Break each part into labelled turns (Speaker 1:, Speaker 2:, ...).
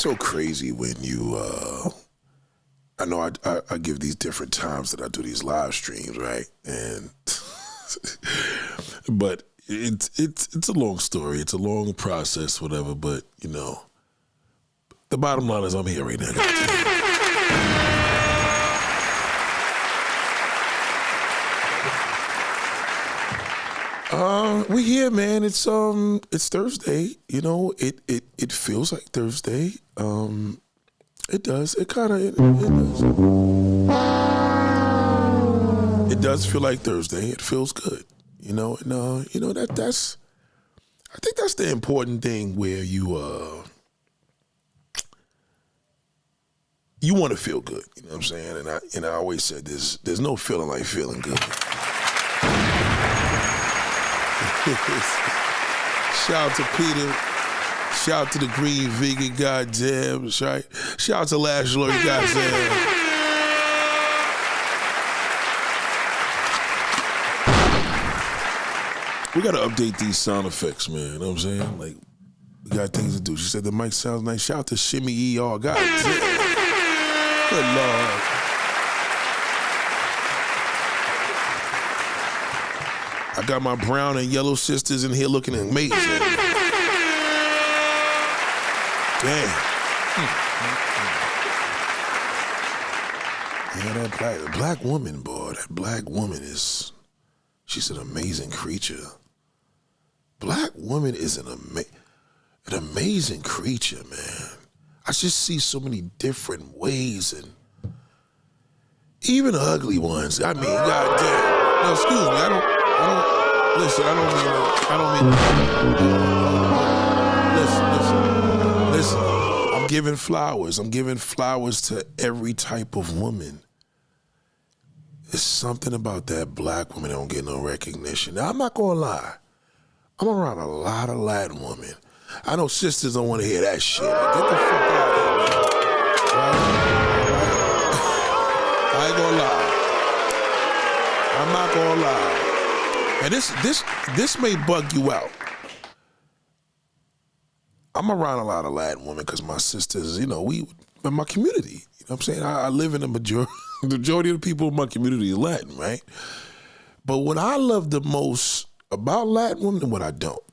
Speaker 1: so crazy when you, I know I give these different times that I do these live streams, right? And, but it's a long story. It's a long process, whatever, but, you know, the bottom line is I'm here right now. We here, man. It's Thursday. You know, it feels like Thursday. It does. It kind of it does. It does feel like Thursday. It feels good. You know, and you know that's. I think that's the important thing where you want to feel good. You know what I'm saying? And I always said there's no feeling like feeling good. Shout out to Peter. Shout out to the Green Vegan, goddamn, right? Shout out to Lash Lord, goddamn. We gotta update these sound effects, man. You know what I'm saying? Like, we got things to do. She said the mic sounds nice. Shout out to Shimmy ER, goddamn. Good Lord. I got my brown and yellow sisters in here looking amazing. Damn. Yeah, that black woman, boy, that black woman she's an amazing creature. Black woman is an amazing creature, man. I just see so many different ways, and even the ugly ones. I mean, goddamn. No, excuse me, I don't mean, listen. I'm giving flowers. I'm giving flowers to every type of woman. There's something about that black woman that don't get no recognition. Now, I'm not gonna lie. I'm around a lot of Latin women. I know sisters don't want to hear that shit. Like, get the fuck out of here, man. Right? I ain't gonna lie. I'm not gonna lie. And this may bug you out. I'm around a lot of Latin women because my sisters, you know, we in my community. You know what I'm saying? I live in the majority of the people in my community is Latin, right? But what I love the most about Latin women and what I don't.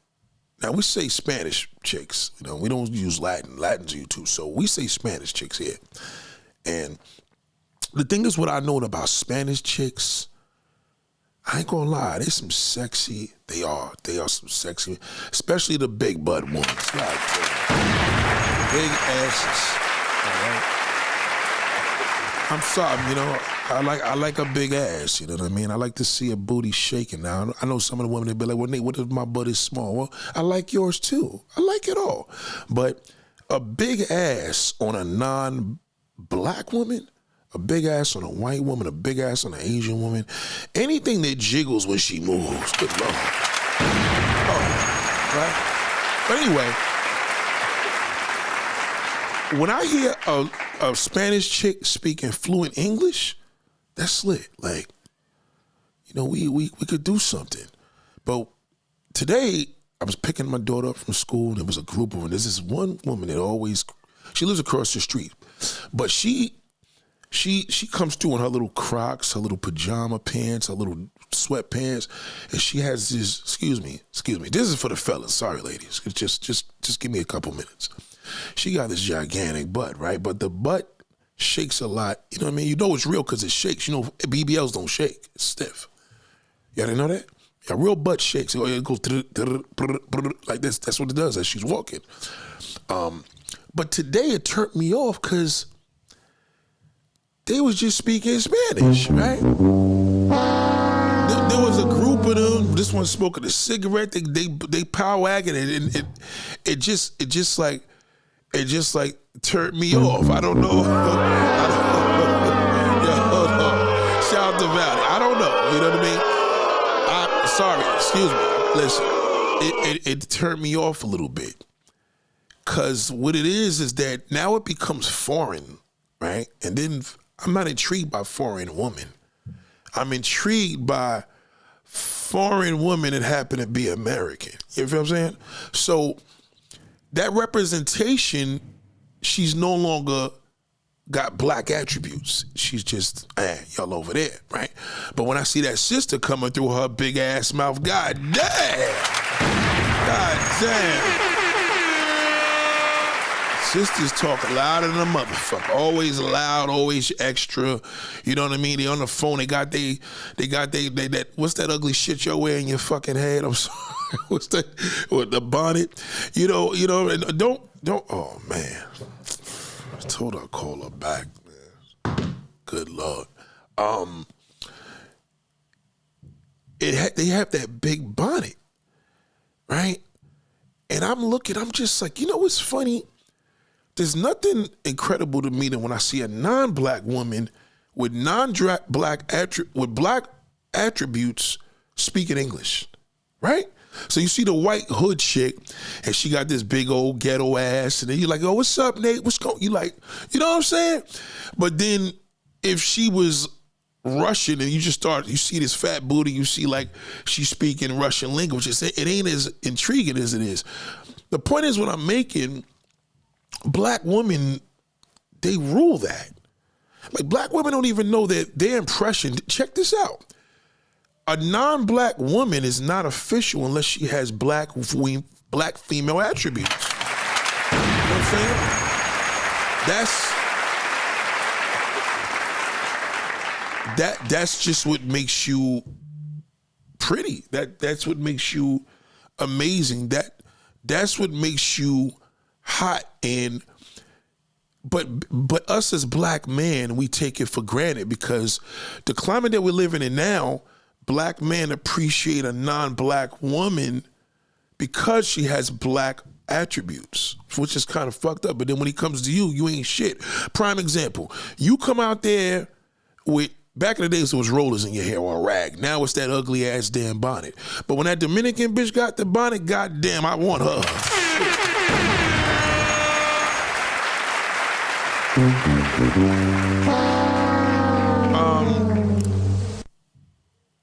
Speaker 1: Now, we say Spanish chicks. You know, we don't use Latin. Latin's you too. So we say Spanish chicks here. And the thing is, what I know about Spanish chicks, I ain't gonna lie, they some sexy, they are some sexy, especially the big butt ones. God damn. Big asses, all right? I'm sorry, you know, I like a big ass, you know what I mean? I like to see a booty shaking. Now, I know some of the women, they be like, well, Nate, what if my butt is small? Well, I like yours too. I like it all. But a big ass on a non-black woman, a big ass on a white woman, a big ass on an Asian woman, anything that jiggles when she moves, good Lord. Oh, right? But anyway, when I hear a Spanish chick speaking fluent English, that's lit. Like, you know, we could do something. But today, I was picking my daughter up from school, and there was a group of them. There's this one woman that she lives across the street, but she comes through in her little Crocs, her little pajama pants, her little sweatpants, and she has this, excuse me, this is for the fellas, sorry ladies, just give me a couple minutes. She got this gigantic butt, right? But the butt shakes a lot, you know what I mean? You know it's real because it shakes. You know, BBLs don't shake, it's stiff. Y'all didn't know that? Yeah, real butt shakes. It goes like this, that's what it does as she's walking. But today it turned me off because they was just speaking Spanish, right? There was a group of them. This one smoking a cigarette. They power wagging, and it just turned me off. I don't know. Shout out to Valley. I don't know. You know what I mean? Sorry. Excuse me. Listen, it turned me off a little bit. Cause what it is that now it becomes foreign, right? And then I'm not intrigued by foreign women. I'm intrigued by foreign women that happen to be American. You feel what I'm saying? So that representation she's no longer got black attributes. She's just, y'all over there, right? But when I see that sister coming through her big ass mouth, God damn. Sisters talk louder than a motherfucker. Always loud, always extra. You know what I mean? They on the phone. They got that. What's that ugly shit you're wearing in your fucking head? I'm sorry. What's that? With the bonnet? You know. And don't. Oh man. I told her I'd call her back, man. Good Lord. They have that big bonnet, right? And I'm just like, you know what's funny? There's nothing incredible to me than when I see a non-black woman with black attributes speaking English, right? So you see the white hood chick, and she got this big old ghetto ass, and then you're like, oh, what's up, Nate? What's going? You like, you know what I'm saying? But then if she was Russian and you see this fat booty, you see like she's speaking Russian language, it ain't as intriguing as it is. The point is, what I'm making, black women, they rule that. Like, black women don't even know that their impression. Check this out. A non-black woman is not official unless she has black female attributes. You know what I'm saying? That's just what makes you pretty. That's what makes you amazing. That's what makes you hot. But us as black men, we take it for granted because the climate that we're living in now, black men appreciate a non-black woman because she has black attributes, which is kind of fucked up. But then when he comes to you, you ain't shit. Prime example, you come out there with, back in the days it was rollers in your hair or a rag. Now it's that ugly ass damn bonnet. But when that Dominican bitch got the bonnet, goddamn, I want her.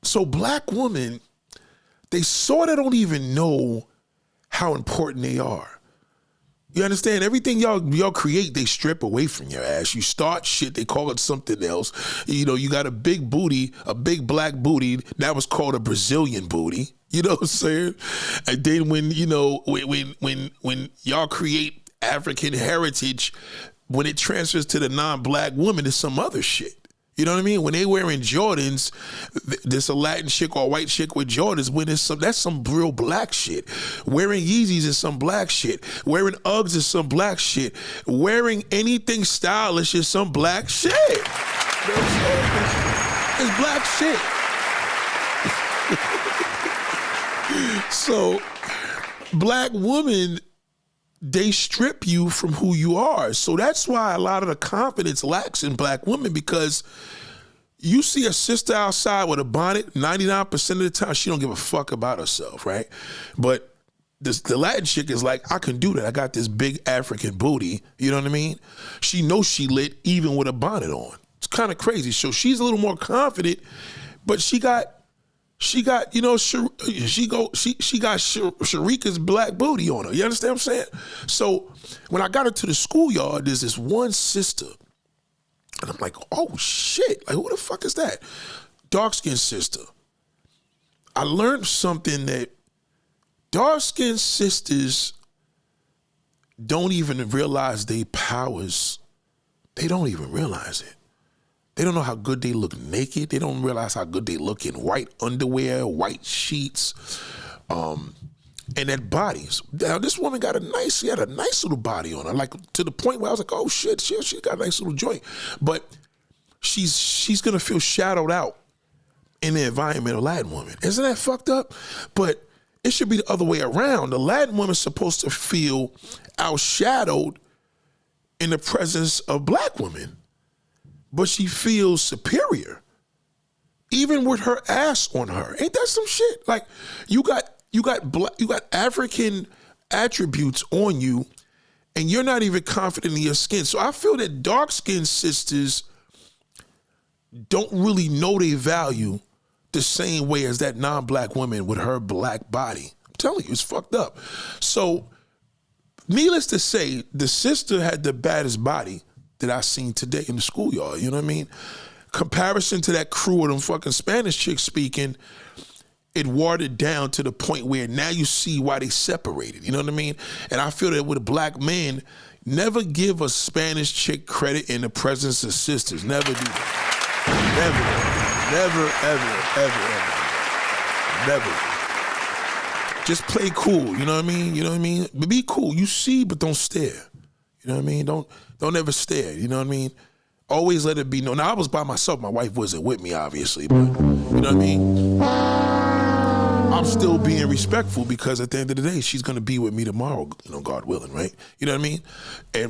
Speaker 1: So black women, they sort of don't even know how important they are. You understand? Everything y'all create, they strip away from your ass. You start shit, they call it something else. You know, you got a big booty, a big black booty, that was called a Brazilian booty. You know what I'm saying? And then when y'all create African heritage, when it transfers to the non-black woman, it's some other shit. You know what I mean? When they wearing Jordans, this a Latin chick or a white chick with Jordans, that's some real black shit. Wearing Yeezys is some black shit. Wearing Uggs is some black shit. Wearing anything stylish is some black shit. You know what I'm saying? It's black shit. So, black women, they strip you from who you are. So that's why a lot of the confidence lacks in black women, because you see a sister outside with a bonnet, 99% of the time, she don't give a fuck about herself, right? But the Latin chick is like, I can do that. I got this big African booty. You know what I mean? She knows she lit even with a bonnet on. It's kind of crazy. So she's a little more confident, but she got, you know, she got Sharika's black booty on her. You understand what I'm saying? So when I got her to the schoolyard, there's this one sister, and I'm like, oh shit, like who the fuck is that? Dark-skinned sister. I learned something, that dark-skinned sisters don't even realize their powers. They don't even realize it. They don't know how good they look naked. They don't realize how good they look in white underwear, white sheets, and that body. Now, this woman had a nice little body on her, like to the point where I was like, oh shit, she got a nice little joint. But she's gonna feel shadowed out in the environment of a Latin woman. Isn't that fucked up? But it should be the other way around. The Latin woman's supposed to feel outshadowed in the presence of black women, but she feels superior, even with her ass on her. Ain't that some shit? Like, you got African attributes on you, and you're not even confident in your skin. So I feel that dark-skinned sisters don't really know their value the same way as that non-black woman with her black body. I'm telling you, it's fucked up. So needless to say, the sister had the baddest body that I seen today in the schoolyard. You know what I mean? Comparison to that crew of them fucking Spanish chicks speaking, it watered down to the point where now you see why they separated. You know what I mean? And I feel that with a black man, never give a Spanish chick credit in the presence of sisters. Never do that. Never, ever. Just play cool. You know what I mean? You know what I mean? But be cool. You see, but don't stare. You know what I mean? Don't ever stare. You know what I mean? Always let it be known. Now, I was by myself. My wife wasn't with me, obviously, but you know what I mean? I'm still being respectful because at the end of the day, she's going to be with me tomorrow, you know, God willing, right? You know what I mean?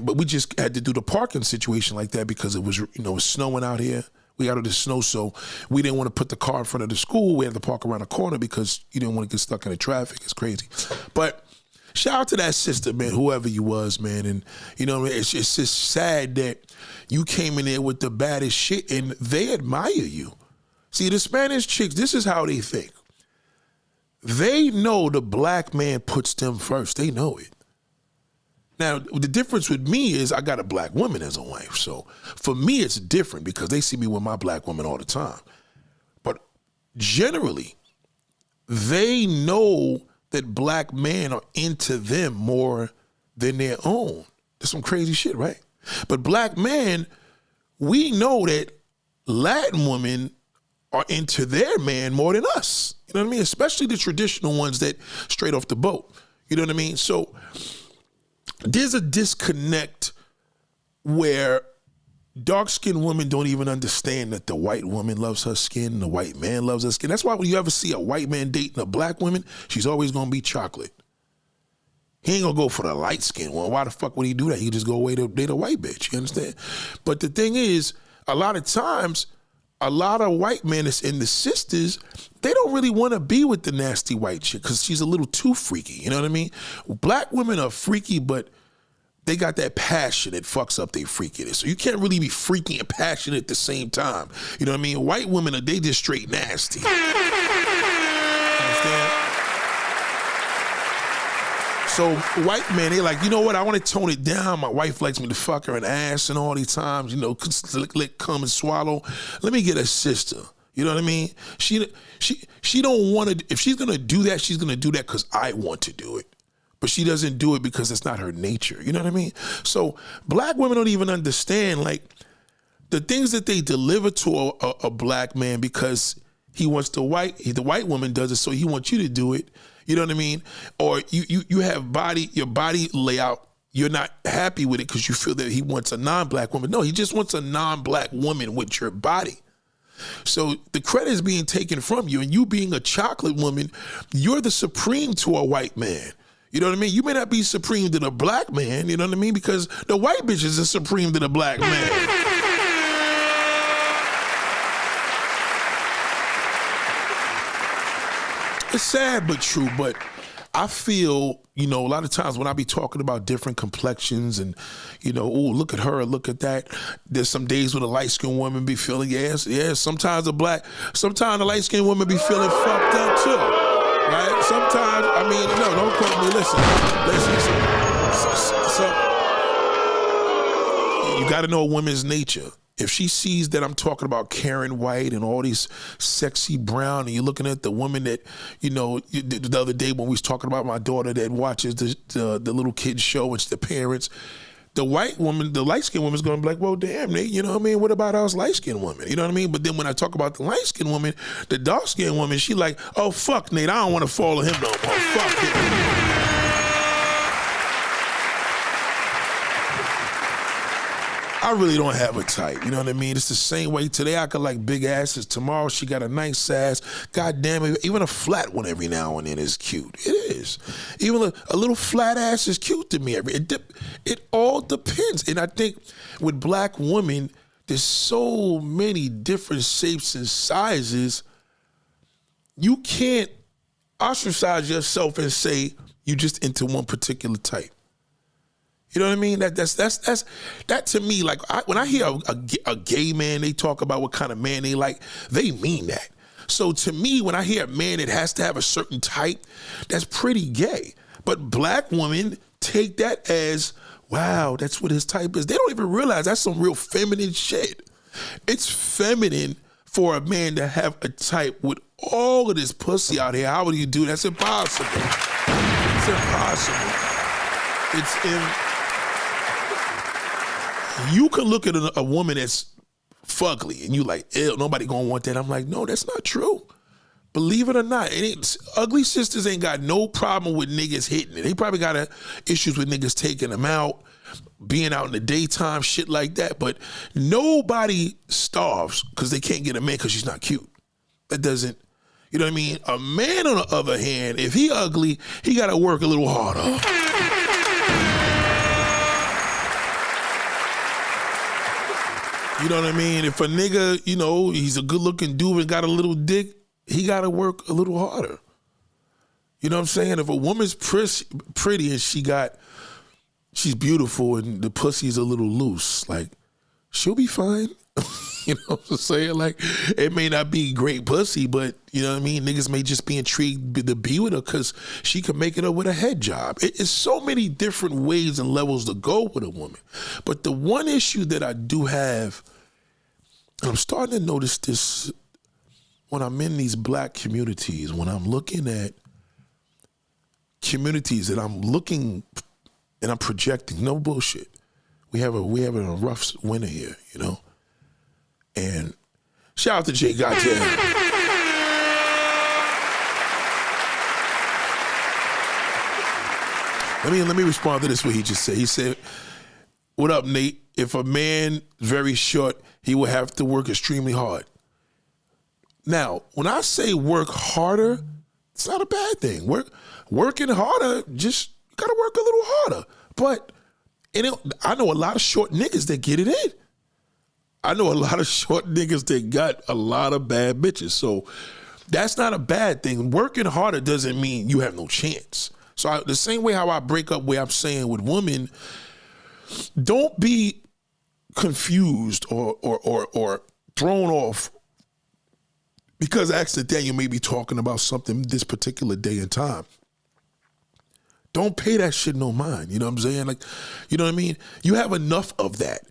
Speaker 1: But we just had to do the parking situation like that because it was, you know, it was snowing out here. We got all the snow, so we didn't want to put the car in front of the school. We had to park around the corner because you didn't want to get stuck in the traffic. It's crazy. But shout out to that sister, man, whoever you was, man. And, you know, it's just sad that you came in there with the baddest shit and they admire you. See, the Spanish chicks, this is how they think. They know the black man puts them first. They know it. Now, the difference with me is I got a black woman as a wife. So for me, it's different because they see me with my black woman all the time. But generally, they know that black men are into them more than their own. That's some crazy shit, right? But black men, we know that Latin women are into their man more than us. You know what I mean? Especially the traditional ones that straight off the boat. You know what I mean? So there's a disconnect where dark-skinned women don't even understand that the white woman loves her skin, the white man loves her skin. That's why when you ever see a white man dating a black woman, she's always gonna be chocolate. He ain't gonna go for the light-skinned one. Why the fuck would he do that? He just go away to date a white bitch, you understand? But the thing is, a lot of times, a lot of white men that's in the sisters, they don't really want to be with the nasty white chick because she's a little too freaky, you know what I mean? Black women are freaky, but they got that passion that fucks up their freakiness. So you can't really be freaky and passionate at the same time. You know what I mean? White women, they just straight nasty. Understand? So white men, they like, you know what? I want to tone it down. My wife likes me to fuck her in the ass and all these times, you know, lick, come and swallow. Let me get a sister. You know what I mean? She don't want to, if she's going to do that, she's going to do that because I want to do it. But she doesn't do it because it's not her nature. You know what I mean? So black women don't even understand, like, the things that they deliver to a black man because he wants the white woman does it, so he wants you to do it. You know what I mean? Or you have your body layout, you're not happy with it because you feel that he wants a non-black woman. No, he just wants a non-black woman with your body. So the credit is being taken from you, and you being a chocolate woman, you're the supreme to a white man. You know what I mean? You may not be supreme to the black man, you know what I mean? Because the white bitch is supreme to the black man. It's sad but true, but I feel, you know, a lot of times when I be talking about different complexions and, you know, oh, look at her, look at that. There's some days when a light-skinned woman be feeling, yes, sometimes the light-skinned woman be feeling fucked up too, right? Sometimes, I mean, no, don't quote me, listen. You gotta know a woman's nature. If she sees that I'm talking about Karen White and all these sexy brown, and you're looking at the woman that, you know, the other day when we was talking about my daughter that watches the little kids show, it's the parents, the white woman, the light-skinned woman's gonna be like, well, damn, Nate, you know what I mean? What about us light-skinned women? You know what I mean? But then when I talk about the light-skinned woman, the dark-skinned woman, she like, oh, fuck, Nate, I don't want to follow him no more. Fuck him. I really don't have a type, you know what I mean? It's the same way today I could like big asses. Tomorrow she got a nice ass. God damn it, even a flat one every now and then is cute. It is. Even a little flat ass is cute to me. It all depends. And I think with black women, there's so many different shapes and sizes. You can't ostracize yourself and say you just into one particular type. You know what I mean? That to me, like when I hear a gay man, they talk about what kind of man they like, they mean that. So to me, when I hear a man that has to have a certain type, that's pretty gay. But black women take that as, wow, that's what his type is. They don't even realize that's some real feminine shit. It's feminine for a man to have a type with all of this pussy out here. How would you do that? That's impossible. It's impossible. You can look at a woman that's fugly and you like, ew, nobody gonna want that. I'm like, no, that's not true. Believe it or not, ugly sisters ain't got no problem with niggas hitting it. They probably got issues with niggas taking them out, being out in the daytime, shit like that. But nobody starves because they can't get a man because she's not cute. That doesn't, you know what I mean? A man, on the other hand, if he ugly, he got to work a little harder. You know what I mean? If a nigga, you know, he's a good-looking dude and got a little dick, he got to work a little harder. You know what I'm saying? If a woman's pretty and she's beautiful and the pussy's a little loose, like, she'll be fine. You know what I'm saying? Like, it may not be great pussy, but, you know what I mean? Niggas may just be intrigued to be with her because she can make it up with a head job. It's so many different ways and levels to go with a woman. But the one issue that I do have, and I'm starting to notice this when I'm in these black communities, when I'm looking at communities that I'm looking and I'm projecting, no bullshit. We have a rough winter here, you know? And shout out to Jay Goddamn. Let me respond to this, what he just said. He said, what up, Nate? If a man very short, he will have to work extremely hard. Now, when I say work harder, it's not a bad thing. Working harder, just gotta work a little harder. But I know a lot of short niggas that get it in. I know a lot of short niggas that got a lot of bad bitches. So that's not a bad thing. Working harder doesn't mean you have no chance. So the same way how I break up where I'm saying with women, don't be confused or thrown off because accidentally you may be talking about something this particular day and time. Don't pay that shit no mind. You know what I'm saying? Like, you know what I mean? You have enough of that.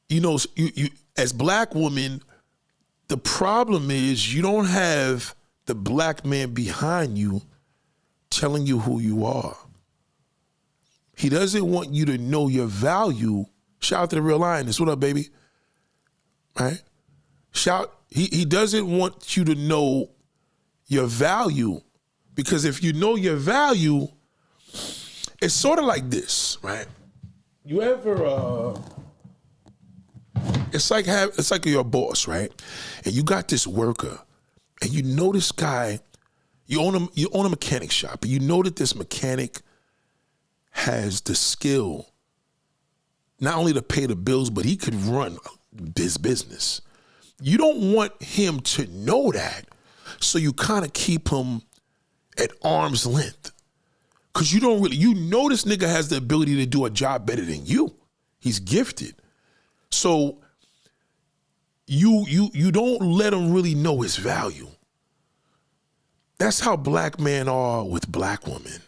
Speaker 1: You know, you as black women, the problem is you don't have the black man behind you telling you who you are. He doesn't want you to know your value. Shout out to the real lioness. What up, baby? Right? He doesn't want you to know your value, because if you know your value, it's sort of like this, right? You ever it's like you're a boss, right? And you got this worker, and you know this guy, you own a mechanic shop, and you know that this mechanic has the skill not only to pay the bills, but he could run this business. You don't want him to know that, so you kind of keep him at arm's length. Because you know this nigga has the ability to do a job better than you. He's gifted. So you don't let him really know his value. That's how black men are with black women.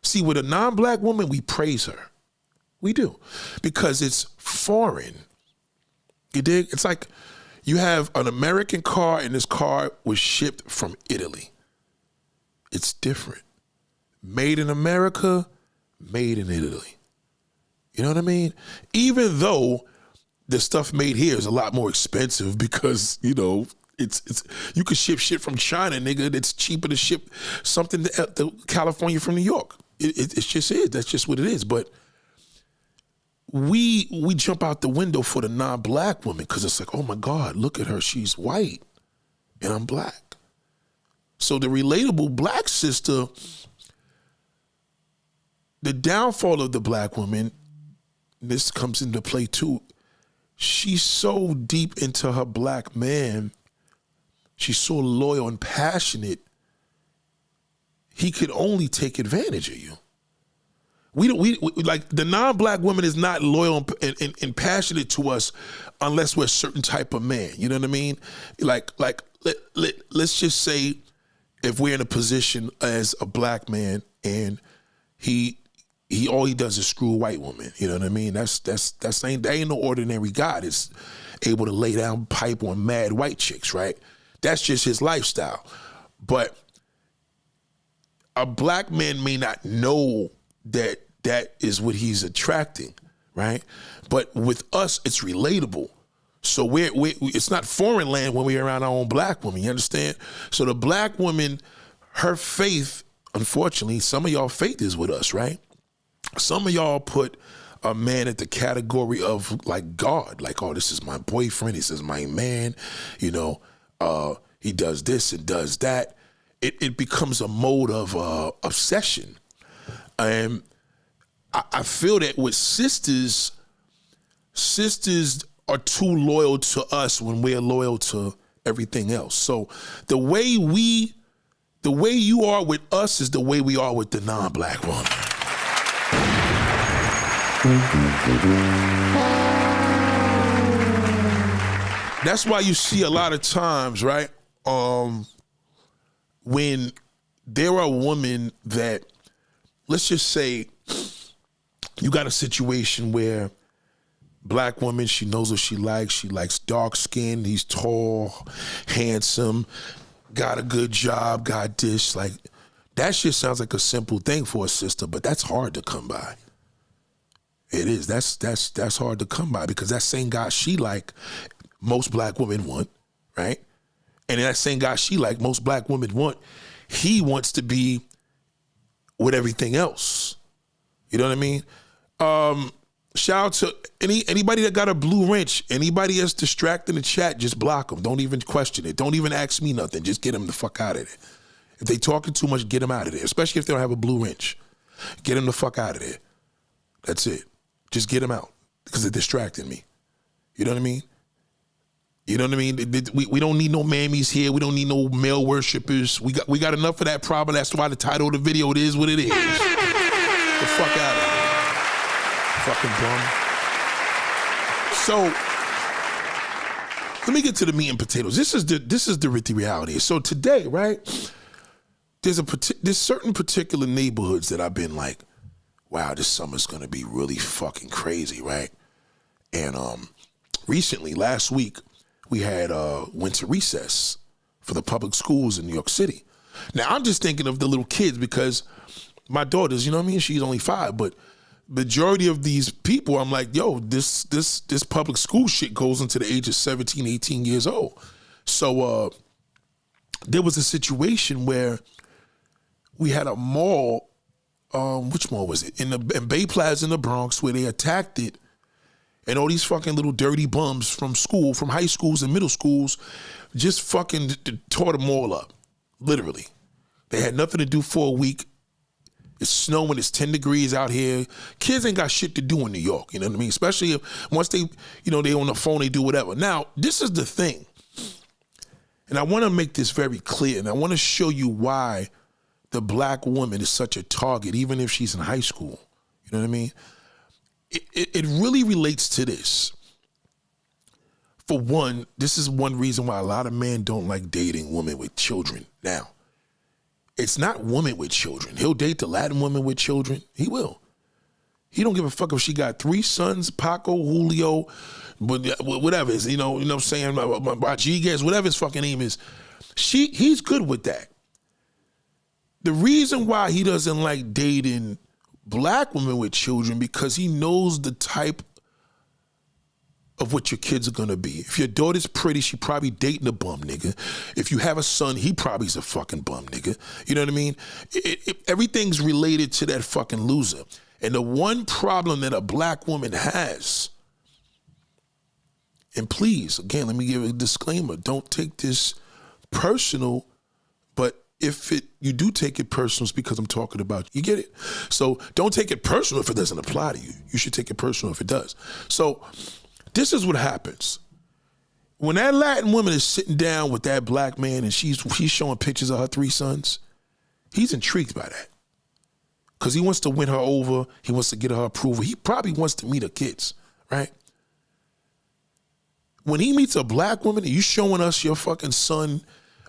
Speaker 1: See, with a non-black woman, we praise her. We do. Because it's foreign. You dig? It's like you have an American car and this car was shipped from Italy. It's different. Made in America, made in Italy. You know what I mean? Even though the stuff made here is a lot more expensive because, you know, it's you could ship shit from China, nigga. It's cheaper to ship something to California from New York. It just is. That's just what it is. But we jump out the window for the non-black woman because it's like, oh my God, look at her. She's white and I'm black. So the relatable black sister, the downfall of the black woman, this comes into play too. She's so deep into her black man. She's so loyal and passionate. He could only take advantage of you. We like the non-black woman is not loyal and passionate to us unless we're a certain type of man. You know what I mean? Let's just say if we're in a position as a black man and he all he does is screw a white woman. You know what I mean? That ain't no ordinary guy that's able to lay down pipe on mad white chicks, right? That's just his lifestyle. But a black man may not know that is what he's attracting, right? But with us, it's relatable. So it's not foreign land when we're around our own black woman, you understand? So the black woman, her faith, unfortunately, some of y'all faith is with us, right? Some of y'all put a man at the category of like God, like, oh, this is my boyfriend, this is my man, you know, he does this and does that. It becomes a mode of obsession. And I feel that with sisters are too loyal to us when we're loyal to everything else. So the way you are with us is the way we are with the non-black woman. That's why you see a lot of times, right? When there are women that, let's just say, you got a situation where black woman, she knows what she likes. She likes dark skin. He's tall, handsome, got a good job, got this. Like, that shit sounds like a simple thing for a sister, but that's hard to come by. It is. That's hard to come by because that same guy she like, most black women want, right? And that same guy she like, most black women want, he wants to be with everything else. You know what I mean? Shout out to anybody that got a blue wrench. Anybody that's distracting the chat, just block them. Don't even question it. Don't even ask me nothing. Just get them the fuck out of there. If they talking too much, get them out of there. Especially if they don't have a blue wrench. Get them the fuck out of there. That's it. Just get them out because they're distracting me. You know what I mean? You know what I mean? We don't need no mammies here. We don't need no male worshipers. We got enough of that problem. That's why the title of the video, it is what it is. Get the fuck out of here. Fucking bum. So let me get to the meat and potatoes. This is the reality. So today, right? There's certain particular neighborhoods that I've been like, wow, this summer's gonna be really fucking crazy, right? And recently, last week, we had winter recess for the public schools in New York City. Now, I'm just thinking of the little kids because my daughter's, you know what I mean? She's only 5, but majority of these people, I'm like, yo, this public school shit goes into the age of 17, 18 years old. So there was a situation where we had a mall, which mall was it? In Bay Plaza in the Bronx, where they attacked it. And all these fucking little dirty bums from high schools and middle schools, just fucking tore them all up, literally. They had nothing to do for a week. It's snowing, it's 10 degrees out here. Kids ain't got shit to do in New York, you know what I mean? Especially if once they, you know, they on the phone, they do whatever. Now, this is the thing. And I want to make this very clear, and I want to show you why the black woman is such a target, even if she's in high school. You know what I mean? It really relates to this. For one, this is one reason why a lot of men don't like dating women with children. Now, it's not women with children. He'll date the Latin woman with children. He will. He don't give a fuck if she got 3 sons, Paco, Julio, whatever it is, you know what I'm saying, Rodriguez, whatever his fucking name is. He's good with that. The reason why he doesn't like dating black women with children, because he knows the type of what your kids are gonna be. If your daughter's pretty, she probably dating a bum nigga. If you have a son, he probably's a fucking bum nigga. You know what I mean? Everything's related to that fucking loser. And the one problem that a black woman has, and please, again, let me give a disclaimer, don't take this personal, but if you do take it personal, it's because I'm talking about you. Get it? So don't take it personal if it doesn't apply to you. You should take it personal if it does. So this is what happens. When that Latin woman is sitting down with that black man and he's showing pictures of her 3 sons, he's intrigued by that. Because he wants to win her over. He wants to get her approval. He probably wants to meet her kids, right? When he meets a black woman and you showing us your fucking son,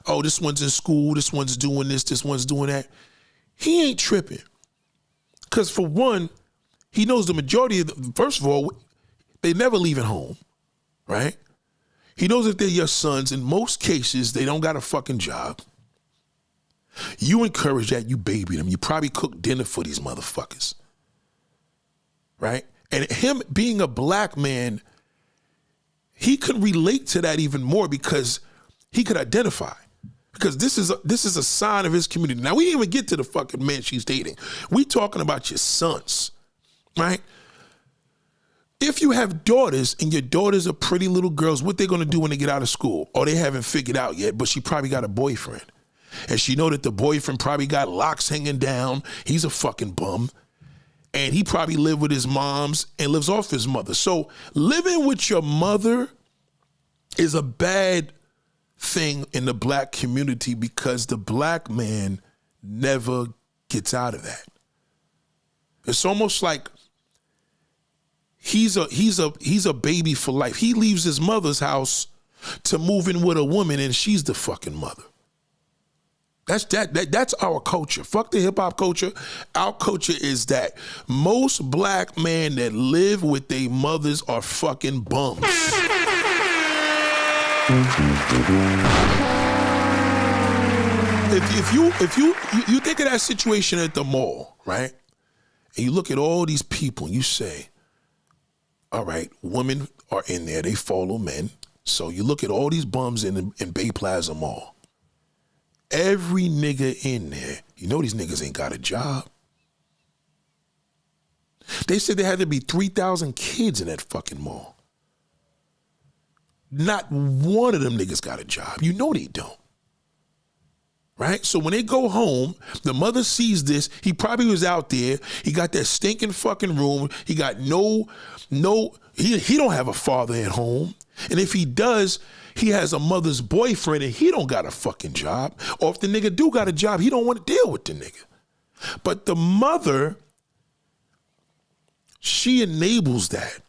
Speaker 1: oh, this one's in school, this one's doing this one's doing that, he ain't tripping. Because for one, he knows the majority of first of all, they never leaving home, right? He knows if they're your sons, in most cases, they don't got a fucking job. You encourage that, you baby them. You probably cook dinner for these motherfuckers, right? And him being a black man, he could relate to that even more because he could identify. Because this is a sign of his community. Now, we didn't even get to the fucking man she's dating. We talking about your sons, right? If you have daughters and your daughters are pretty little girls, what they gonna do when they get out of school? Or they haven't figured out yet, but she probably got a boyfriend. And she know that the boyfriend probably got locks hanging down. He's a fucking bum. And he probably lived with his moms and lives off his mother. So living with your mother is a bad thing in the black community because the black man never gets out of that. It's almost like he's a baby for life. He leaves his mother's house to move in with a woman and she's the fucking mother. That's our culture. Fuck the hip hop culture. Our culture is that most black men that live with their mothers are fucking bums. If you think of that situation at the mall, right? And you look at all these people and you say, all right, women are in there, they follow men. So you look at all these bums in Bay Plaza Mall. Every nigga in there, you know these niggas ain't got a job. They said there had to be 3,000 kids in that fucking mall. Not one of them niggas got a job. You know they don't. Right? So when they go home, the mother sees this. He probably was out there. He got that stinking fucking room. He got he don't have a father at home. And if he does, he has a mother's boyfriend and he don't got a fucking job. Or if the nigga do got a job, he don't want to deal with the nigga. But the mother, she enables that.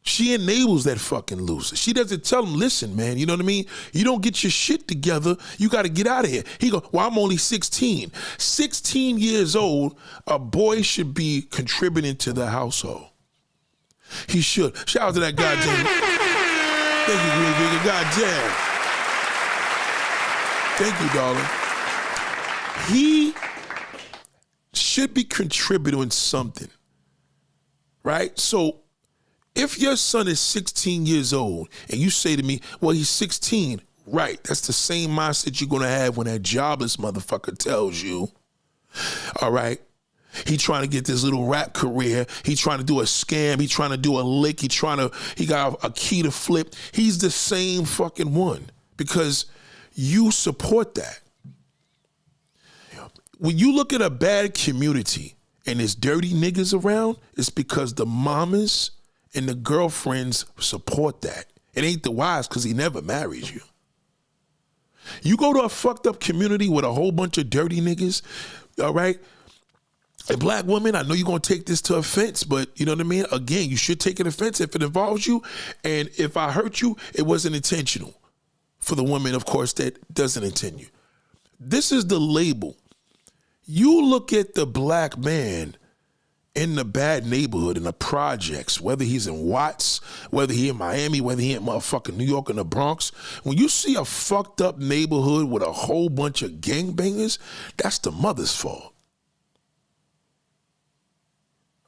Speaker 1: She enables that fucking loser. She doesn't tell him, listen, man, you know what I mean? You don't get your shit together, you got to get out of here. He go, well, I'm only 16. 16 years old, a boy should be contributing to the household. He should. Shout out to that goddamn. Thank you, Green Vegan. Goddamn. Thank you, darling. He should be contributing something, right? So if your son is 16 years old and you say to me, well, he's 16, right, that's the same mindset you're going to have when that jobless motherfucker tells you, all right, he trying to get this little rap career. He trying to do a scam. He trying to do a lick. He got a key to flip. He's the same fucking one because you support that. When you look at a bad community and there's dirty niggas around, it's because the mamas and the girlfriends support that. It ain't the wives because he never marries you. You go to a fucked up community with a whole bunch of dirty niggas, all right? A black woman, I know you're going to take this to offense, but you know what I mean? Again, you should take an offense if it involves you. And if I hurt you, it wasn't intentional. For the woman, of course, that doesn't intend you. This is the label. You look at the black man in the bad neighborhood, in the projects, whether he's in Watts, whether he in Miami, whether he in motherfucking New York or the Bronx, when you see a fucked up neighborhood with a whole bunch of gangbangers, that's the mother's fault.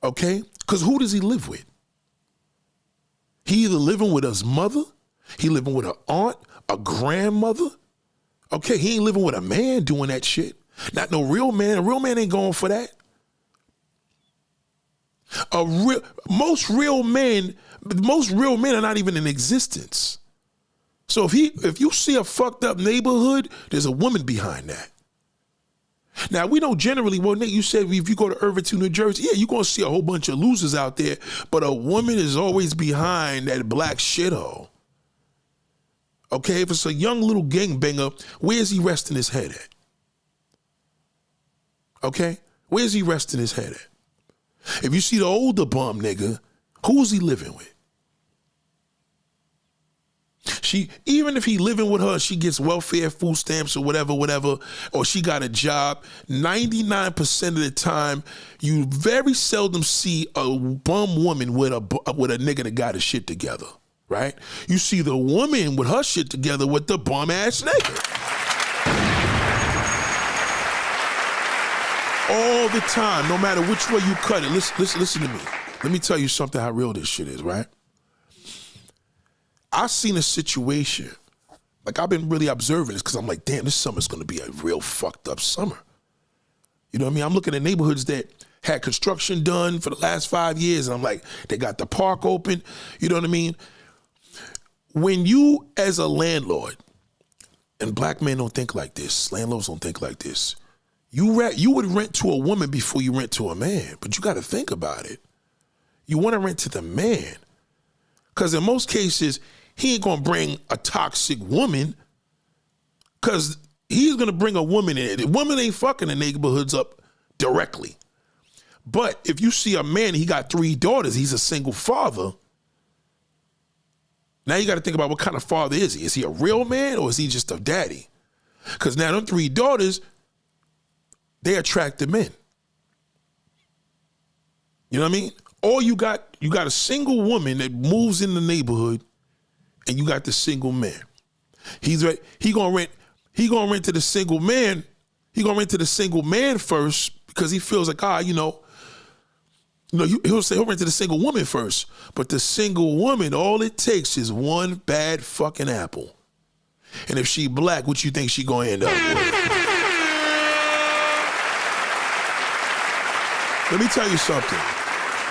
Speaker 1: Okay? Because who does he live with? He either living with his mother, he living with an aunt, a grandmother. Okay, he ain't living with a man doing that shit. Not no real man. A real man ain't going for that. Most real men are not even in existence. So if you see a fucked up neighborhood, there's a woman behind that. Now, we know generally, well, Nate, you said if you go to Irvington, New Jersey, yeah, you're going to see a whole bunch of losers out there, but a woman is always behind that black shithole. Okay, if it's a young little gangbanger, where's he resting his head at? Okay, where's he resting his head at? If you see the older bum nigga, who's he living with? Even if he living with her, she gets welfare, food stamps, or whatever, or she got a job. 99% of the time, you very seldom see a bum woman with a nigga that got his shit together, right? You see the woman with her shit together with the bum ass nigga. All the time, no matter which way you cut it. Listen to me. Let me tell you something how real this shit is, right? I seen a situation, like I've been really observing this because I'm like, damn, this summer's gonna be a real fucked up summer. You know what I mean? I'm looking at neighborhoods that had construction done for the last 5 years, and I'm like, they got the park open. You know what I mean? When you, as a landlord, and black men don't think like this, landlords don't think like this, you would rent to a woman before you rent to a man, but you gotta think about it. You wanna rent to the man, because in most cases, he ain't gonna bring a toxic woman, because he's gonna bring a woman in. The woman ain't fucking the neighborhoods up directly. But if you see a man, he got 3 daughters, he's a single father, now you gotta think about what kind of father is he? Is he a real man or is he just a daddy? Because now them 3 daughters, they attract the men. You know what I mean? Or you got a single woman that moves in the neighborhood, and you got the single man. He gonna rent to the single man. He gonna rent to the single man first because he feels like he'll rent to the single woman first. But the single woman, all it takes is one bad fucking apple, and if she black, what you think she gonna end up with? Let me tell you something.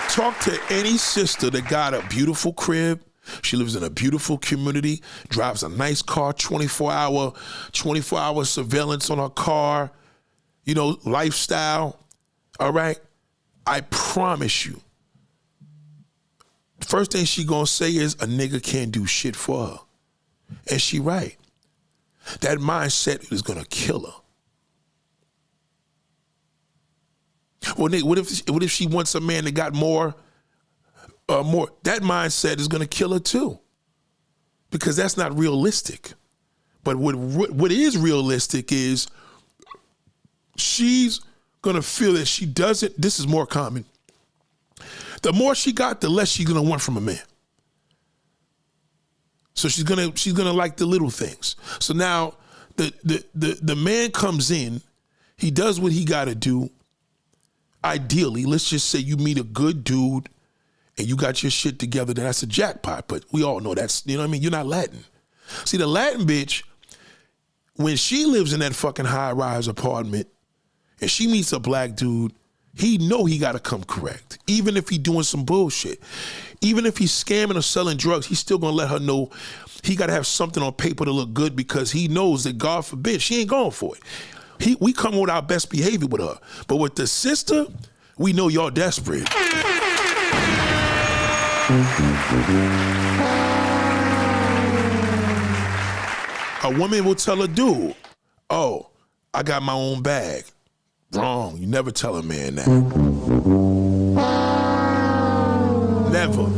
Speaker 1: Talk to any sister that got a beautiful crib. She lives in a beautiful community, drives a nice car, 24-hour surveillance on her car, lifestyle, all right? I promise you, the first thing she gonna say is a nigga can't do shit for her. And she right. That mindset is gonna kill her. Well, Nick, what if she wants a man that got more? That mindset is gonna kill her too, because that's not realistic. But what is realistic is she's gonna feel that she doesn't. This is more common. The more she got, the less she's gonna want from a man. So she's gonna like the little things. So now the man comes in, he does what he got to do. Ideally, let's just say you meet a good dude and you got your shit together, then that's a jackpot. But we all know that's, you know what I mean? You're not Latin. See, the Latin bitch, when she lives in that fucking high-rise apartment and she meets a black dude, he know he got to come correct. Even if he doing some bullshit. Even if he's scamming or selling drugs, he's still going to let her know he got to have something on paper to look good, because he knows that, God forbid, she ain't going for it. We come with our best behavior with her. But with the sister, we know y'all desperate. A woman will tell a dude, oh, I got my own bag. Wrong. You never tell a man that. Never.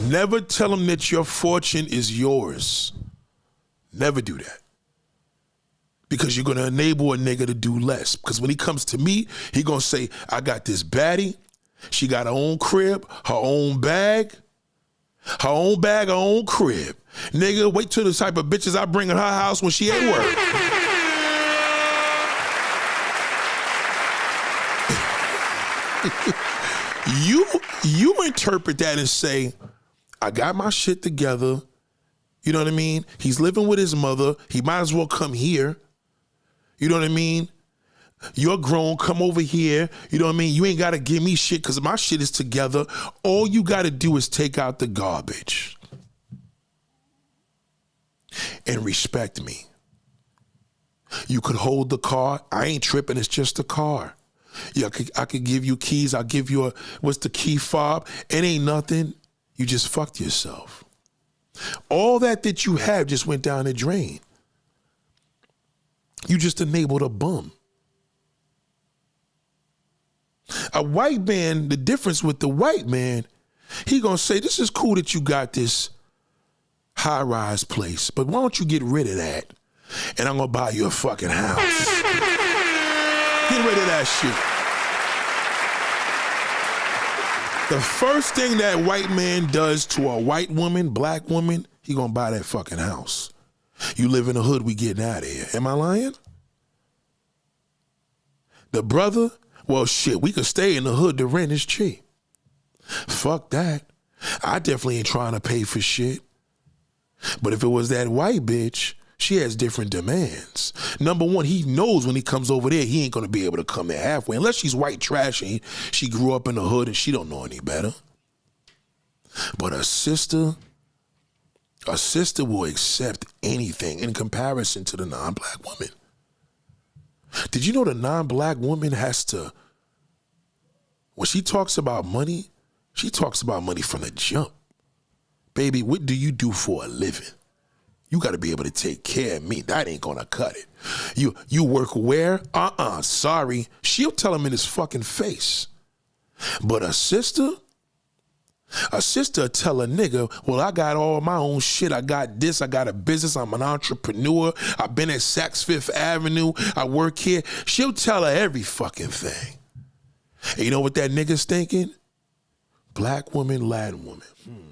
Speaker 1: Never tell him that your fortune is yours. Never do that. Because you're going to enable a nigga to do less. Because when he comes to me, he going to say, I got this baddie. She got her own crib, her own bag. Her own bag, her own crib. Nigga, wait till the type of bitches I bring in her house when she at work. You interpret that and say, I got my shit together. You know what I mean? He's living with his mother. He might as well come here. You know what I mean? You're grown, come over here. You know what I mean? You ain't got to give me shit because my shit is together. All you got to do is take out the garbage and respect me. You could hold the car. I ain't tripping. It's just a car. Yeah, I could give you keys. I'll give you what's the key fob? It ain't nothing. You just fucked yourself. All that you have just went down the drain. You just enabled a bum. A white man, the difference with the white man, he gonna say, this is cool that you got this high-rise place, but why don't you get rid of that? And I'm gonna buy you a fucking house. Get rid of that shit. The first thing that white man does to a white woman, black woman, he gonna buy that fucking house. You live in the hood, we getting out of here. Am I lying? The brother, well shit, we could stay in the hood, the rent is cheap. Fuck that. I definitely ain't trying to pay for shit. But if it was that white bitch, she has different demands. Number one, he knows when he comes over there, he ain't gonna be able to come there halfway. Unless she's white trash and she grew up in the hood and she don't know any better. But a sister will accept anything in comparison to the non-black woman. Did you know the non-black woman has to, when she talks about money, she talks about money from the jump. Baby, what do you do for a living? You got to be able to take care of me. That ain't going to cut it. You work where? Sorry. She'll tell him in his fucking face. But a sister tell a nigga, well, I got all my own shit. I got this. I got a business. I'm an entrepreneur. I've been at Saks Fifth Avenue. I work here. She'll tell her every fucking thing. And you know what that nigga's thinking? Black woman, Latin woman.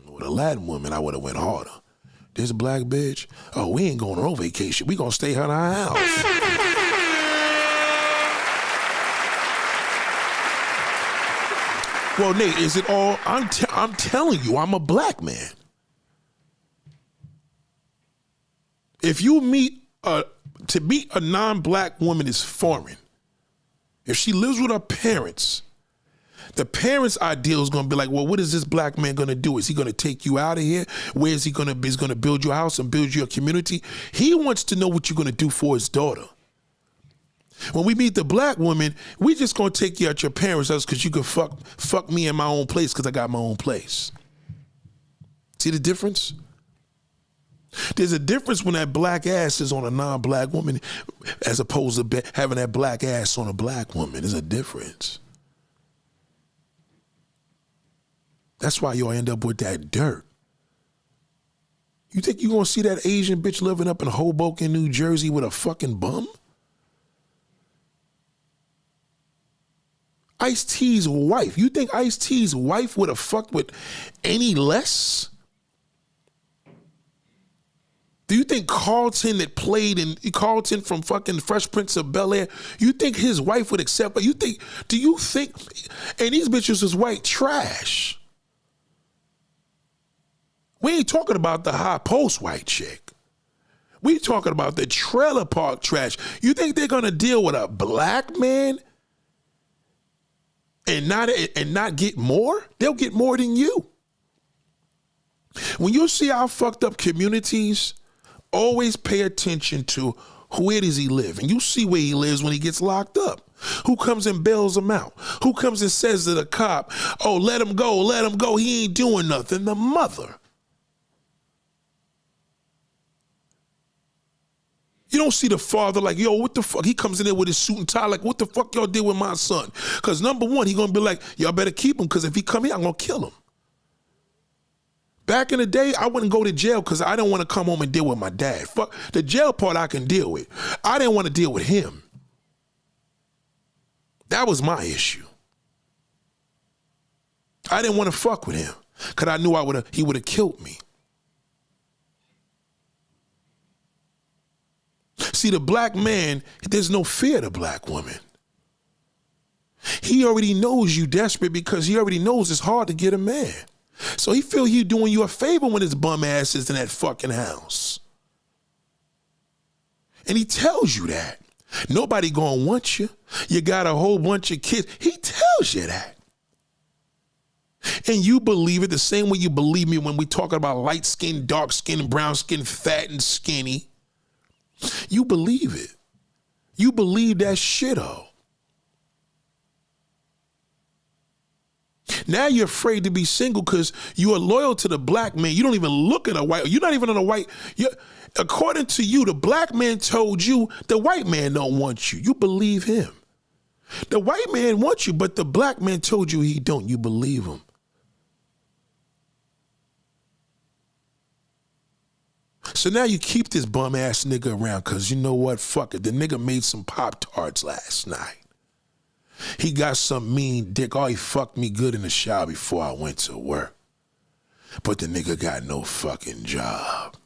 Speaker 1: With a Latin woman, I would have went harder. This black bitch, oh, we ain't going on vacation. We gonna stay in our house. Well, Nate, is it all? I'm telling you, I'm a black man. If you to meet a non-black woman is foreign. If she lives with her parents, the parents' ideal is going to be like, well, what is this black man going to do? Is he going to take you out of here? Where is he going to be? He's going to build you a house and build you a community. He wants to know what you're going to do for his daughter. When we meet the black woman, we just going to take you out your parents' house because you can fuck me in my own place because I got my own place. See the difference? There's a difference when that black ass is on a non-black woman as opposed to having that black ass on a black woman. There's a difference. That's why y'all end up with that dirt. You think you're going to see that Asian bitch living up in Hoboken, New Jersey with a fucking bum? Ice-T's wife. You think Ice-T's wife would have fucked with any less? Do you think Carlton that played in Carlton from fucking Fresh Prince of Bel-Air, you think his wife would accept it? Do you think, and these bitches is white trash. We ain't talking about the high post white chick. We talking about the trailer park trash. You think they're gonna deal with a black man and not get more? They'll get more than you. When you see our fucked up communities, always pay attention to where does he live, and you see where he lives when he gets locked up. Who comes and bails him out? Who comes and says to the cop, "Oh, let him go. He ain't doing nothing." The mother. You don't see the father like, yo, what the fuck? He comes in there with his suit and tie like, what the fuck y'all did with my son? Because number one, he gonna be like, y'all better keep him because if he come here, I'm gonna kill him. Back in the day, I wouldn't go to jail because I didn't want to come home and deal with my dad. Fuck, the jail part I can deal with. I didn't want to deal with him. That was my issue. I didn't want to fuck with him because I knew he would have killed me. See, the black man, there's no fear of the black woman. He already knows you desperate because he already knows it's hard to get a man. So he feel he doing you a favor when his bum ass is in that fucking house. And he tells you that. Nobody gonna want you. You got a whole bunch of kids. He tells you that. And you believe it the same way you believe me when we talking about light skin, dark skin, brown skin, fat and skinny. You believe it. You believe that shit, oh. Now you're afraid to be single because you are loyal to the black man. You don't even look at a white. You're not even on a white. According to you, the black man told you the white man don't want you. You believe him. The white man wants you, but the black man told you he don't. You believe him. So now you keep this bum ass nigga around because you know what? Fuck it. The nigga made some Pop-Tarts last night. He got some mean dick. Oh, he fucked me good in the shower before I went to work. But the nigga got no fucking job.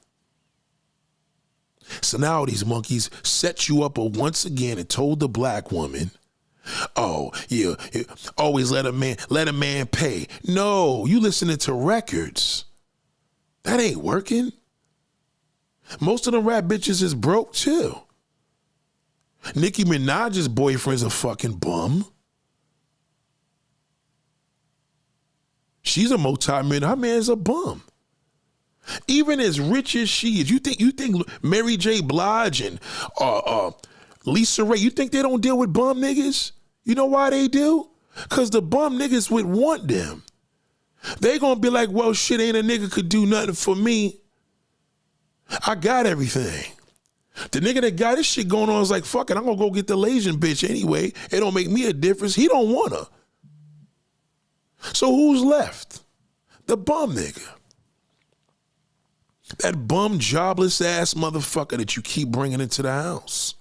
Speaker 1: So now these monkeys set you up once again and told the black woman, oh, yeah, always let a man pay. No, you listening to records. That ain't working. Most of them rap bitches is broke too. Nicki Minaj's boyfriend's a fucking bum. She's a multi-millionaire. Her man's a bum. Even as rich as she is, you think Mary J. Blige and Lisa Ray, you think they don't deal with bum niggas? You know why they do? Because the bum niggas would want them. They gonna be like, well, shit, ain't a nigga could do nothing for me. I got everything. The nigga that got this shit going on is like, fuck it, I'm gonna go get the Asian bitch anyway. It don't make me a difference. He don't want her. So who's left? The bum nigga. That bum, jobless ass motherfucker that you keep bringing into the house.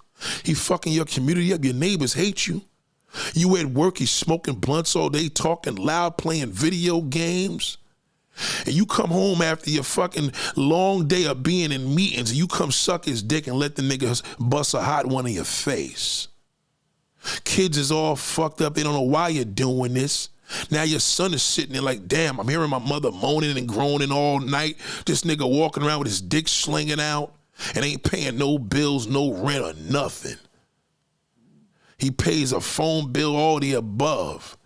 Speaker 1: He fucking your community up. Your neighbors hate you. You at work, he's smoking blunts all day, talking loud, playing video games. And you come home after your fucking long day of being in meetings and you come suck his dick and let the nigga bust a hot one in your face. Kids is all fucked up. They don't know why you're doing this. Now your son is sitting there like, damn, I'm hearing my mother moaning and groaning all night. This nigga walking around with his dick slinging out and ain't paying no bills, no rent or nothing. He pays a phone bill, all the above.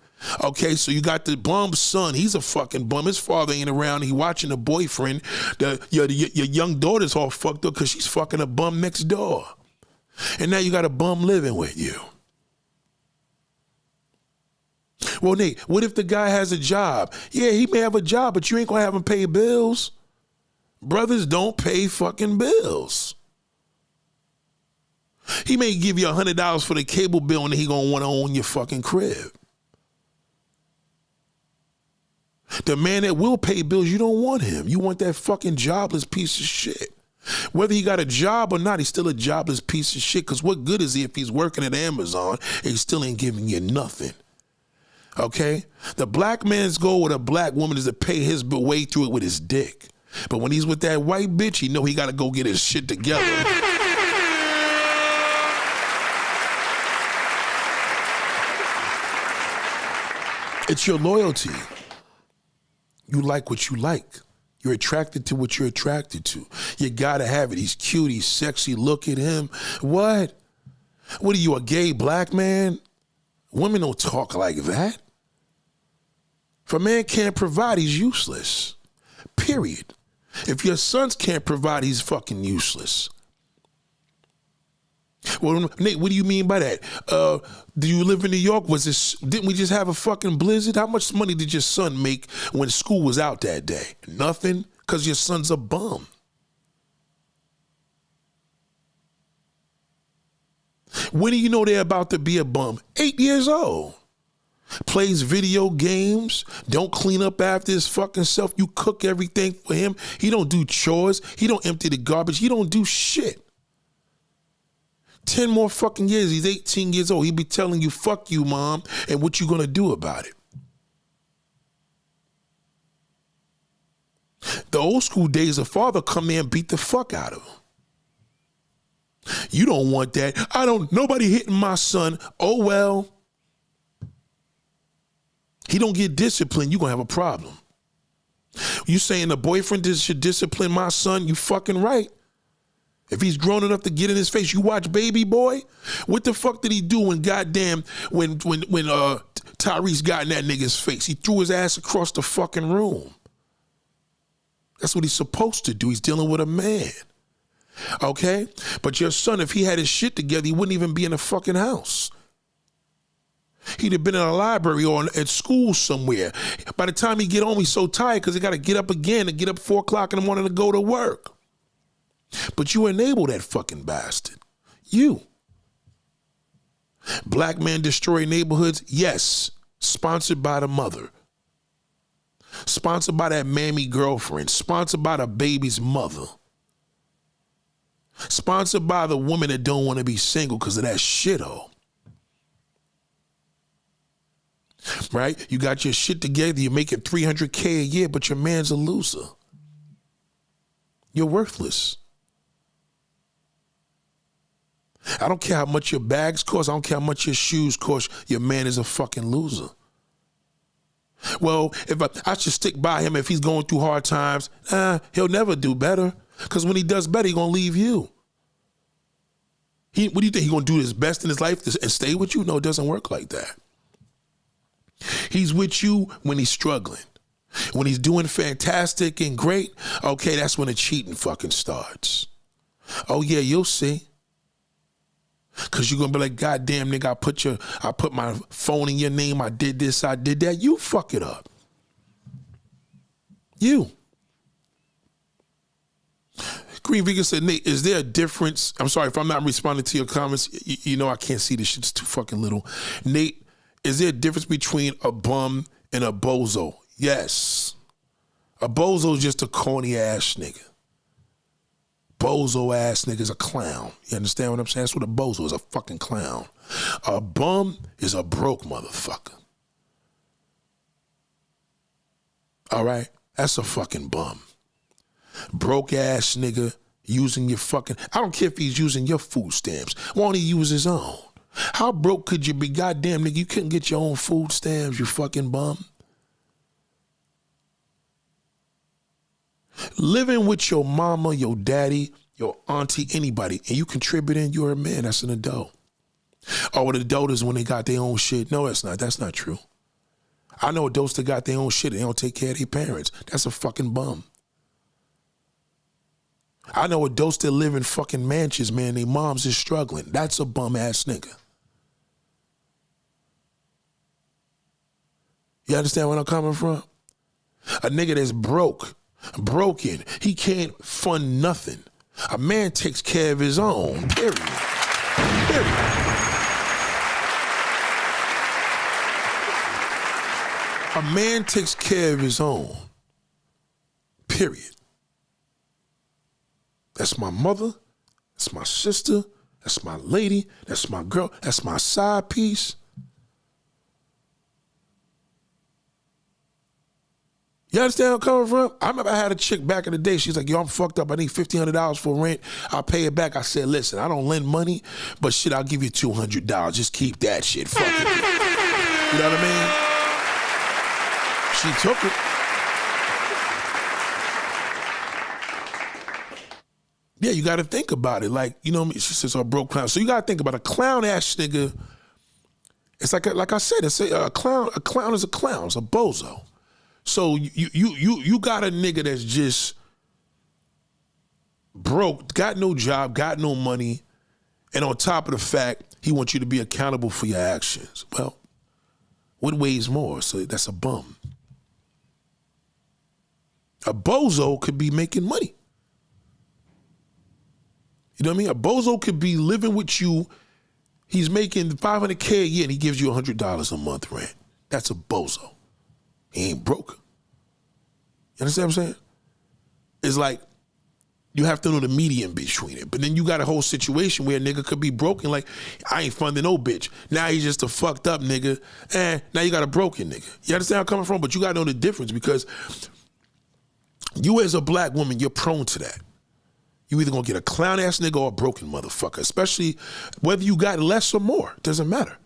Speaker 1: Okay, so you got the bum son. He's a fucking bum. His father ain't around. He watching the boyfriend. Your young daughter's all fucked up because she's fucking a bum next door. And now you got a bum living with you. Well, Nate, what if the guy has a job? Yeah, he may have a job, but you ain't gonna have him pay bills. Brothers don't pay fucking bills. He may give you $100 for the cable bill and he gonna wanna own your fucking crib. The man that will pay bills, you don't want him. You want that fucking jobless piece of shit. Whether he got a job or not, he's still a jobless piece of shit, because what good is he if he's working at Amazon and he still ain't giving you nothing? Okay? The black man's goal with a black woman is to pay his way through it with his dick. But when he's with that white bitch, he know he got to go get his shit together. It's your loyalty. You like what you like. You're attracted to what you're attracted to. You gotta have it. He's cute, he's sexy, look at him. What? What are you, a gay black man? Women don't talk like that. If a man can't provide, he's useless. Period. If your sons can't provide, he's fucking useless. Well, Nate, what do you mean by that? Do you live in New York? Didn't we just have a fucking blizzard? How much money did your son make when school was out that day? Nothing, because your son's a bum. When do you know they're about to be a bum? 8 years old. Plays video games, don't clean up after his fucking self. You cook everything for him. He don't do chores. He don't empty the garbage. He don't do shit. 10 more fucking years, he's 18 years old. He'd be telling you, fuck you, mom, and what you gonna do about it. The old school days, a father come in and beat the fuck out of him. You don't want that. Nobody hitting my son. Oh, well. He don't get disciplined, you gonna have a problem. You saying the boyfriend should discipline my son? You fucking right. If he's grown enough to get in his face, you watch Baby Boy. What the fuck did he do when Tyrese got in that nigga's face? He threw his ass across the fucking room. That's what he's supposed to do. He's dealing with a man. Okay? But your son, if he had his shit together, he wouldn't even be in the fucking house. He'd have been in a library or at school somewhere. By the time he get home, he's so tired because he got to get up again and get up 4 o'clock in the morning to go to work. But you enable that fucking bastard. You. Black men destroy neighborhoods? Yes. Sponsored by the mother. Sponsored by that mammy girlfriend. Sponsored by the baby's mother. Sponsored by the woman that don't want to be single because of that shithole. Right? You got your shit together, you're making $300K a year, but your man's a loser. You're worthless. I don't care how much your bags cost, I don't care how much your shoes cost, your man is a fucking loser. Well, if I should stick by him if he's going through hard times, he'll never do better. Because when he does better, he's going to leave you. What do you think? He's going to do his best in his life and stay with you? No, it doesn't work like that. He's with you when he's struggling. When he's doing fantastic and great, okay, that's when the cheating fucking starts. Oh, yeah, you'll see. Because you're going to be like, God damn, nigga, I put my phone in your name. I did this, I did that. You fuck it up. You. Green Vegan said, Nate, is there a difference? I'm sorry if I'm not responding to your comments. You know I can't see this shit. It's too fucking little. Nate, is there a difference between a bum and a bozo? Yes. A bozo is just a corny ass nigga. Bozo ass nigga is a clown. You understand what I'm saying? That's what a bozo is, a fucking clown. A bum is a broke motherfucker. All right? That's a fucking bum. Broke ass nigga using your fucking, I don't care if he's using your food stamps. Why don't he use his own? How broke could you be? Goddamn nigga, you couldn't get your own food stamps, you fucking bum. Living with your mama, your daddy, your auntie, anybody, and you contributing, you're a man, that's an adult. Oh, an adult is when they got their own shit. No, that's not. That's not true. I know adults that got their own shit and they don't take care of their parents. That's a fucking bum. I know adults that live in fucking mansions, man, their moms is struggling. That's a bum ass nigga. You understand where I'm coming from? A nigga that's broken, he can't fund nothing. A man takes care of his own, period. Period. A man takes care of his own, period. That's my mother, that's my sister, that's my lady, that's my girl, that's my side piece. You understand where I'm coming from? I remember I had a chick back in the day. She's like, yo, I'm fucked up. I need $1,500 for rent. I'll pay it back. I said, listen, I don't lend money, but shit, I'll give you $200. Just keep that shit. Fuck it. You know what I mean? She took it. Yeah, you got to think about it. Like, you know what I mean? She says, oh, broke clown. So you got to think about a clown ass nigga. It's like I said, it's a clown. A clown is a clown. It's a bozo. So you got a nigga that's just broke, got no job, got no money, and on top of the fact, he wants you to be accountable for your actions. Well, what weighs more? So that's a bum. A bozo could be making money. You know what I mean? A bozo could be living with you. He's making $500K a year and he gives you $100 a month rent. That's a bozo. He ain't broke. You understand what I'm saying? It's like you have to know the median between it. But then you got a whole situation where a nigga could be broken. Like, I ain't funding no bitch. Now he's just a fucked up nigga. And now you got a broken nigga. You understand where I'm coming from? But you got to know the difference because you as a black woman, you're prone to that. You either gonna get a clown ass nigga or a broken motherfucker, especially whether you got less or more. Doesn't matter.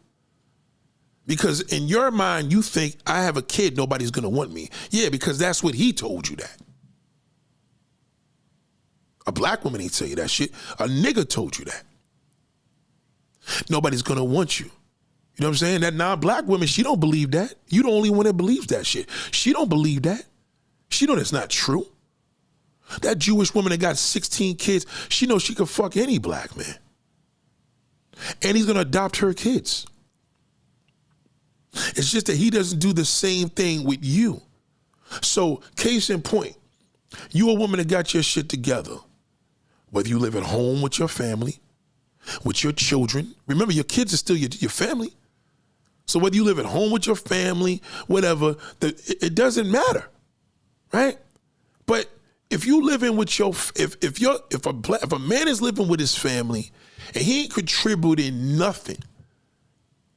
Speaker 1: Because in your mind, you think, I have a kid, nobody's gonna want me. Yeah, because that's what he told you that. A black woman ain't tell you that shit. A nigga told you that. Nobody's gonna want you. You know what I'm saying? That non-black woman, she don't believe that. You the only one that believes that shit. She don't believe that. She know that's not true. That Jewish woman that got 16 kids, she knows she could fuck any black man. And he's gonna adopt her kids. It's just that he doesn't do the same thing with you. So, case in point, you a woman that got your shit together. Whether you live at home with your family, with your children. Remember, your kids are still your family. So whether you live at home with your family, whatever, it doesn't matter, right? But if you living with your, if a man is living with his family and he ain't contributing nothing,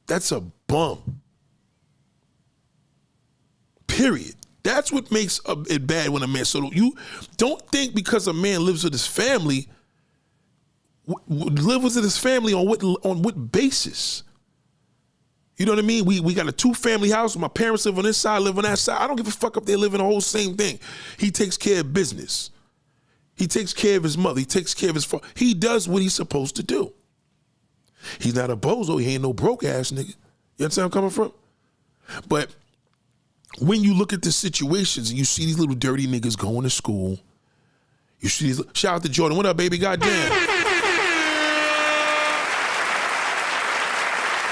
Speaker 1: that's a bum. Period. That's what makes it bad when a man. So you don't think because a man lives with his family, live with his family on what basis? You know what I mean? We got a 2-family house. My parents live on this side, live on that side. I don't give a fuck if they live in the whole same thing. He takes care of business. He takes care of his mother. He takes care of his father. He does what he's supposed to do. He's not a bozo. He ain't no broke ass nigga. You understand where I'm coming from? But when you look at the situations and you see these little dirty niggas going to school, you see these. Shout out to Jordan. What up, baby? Goddamn.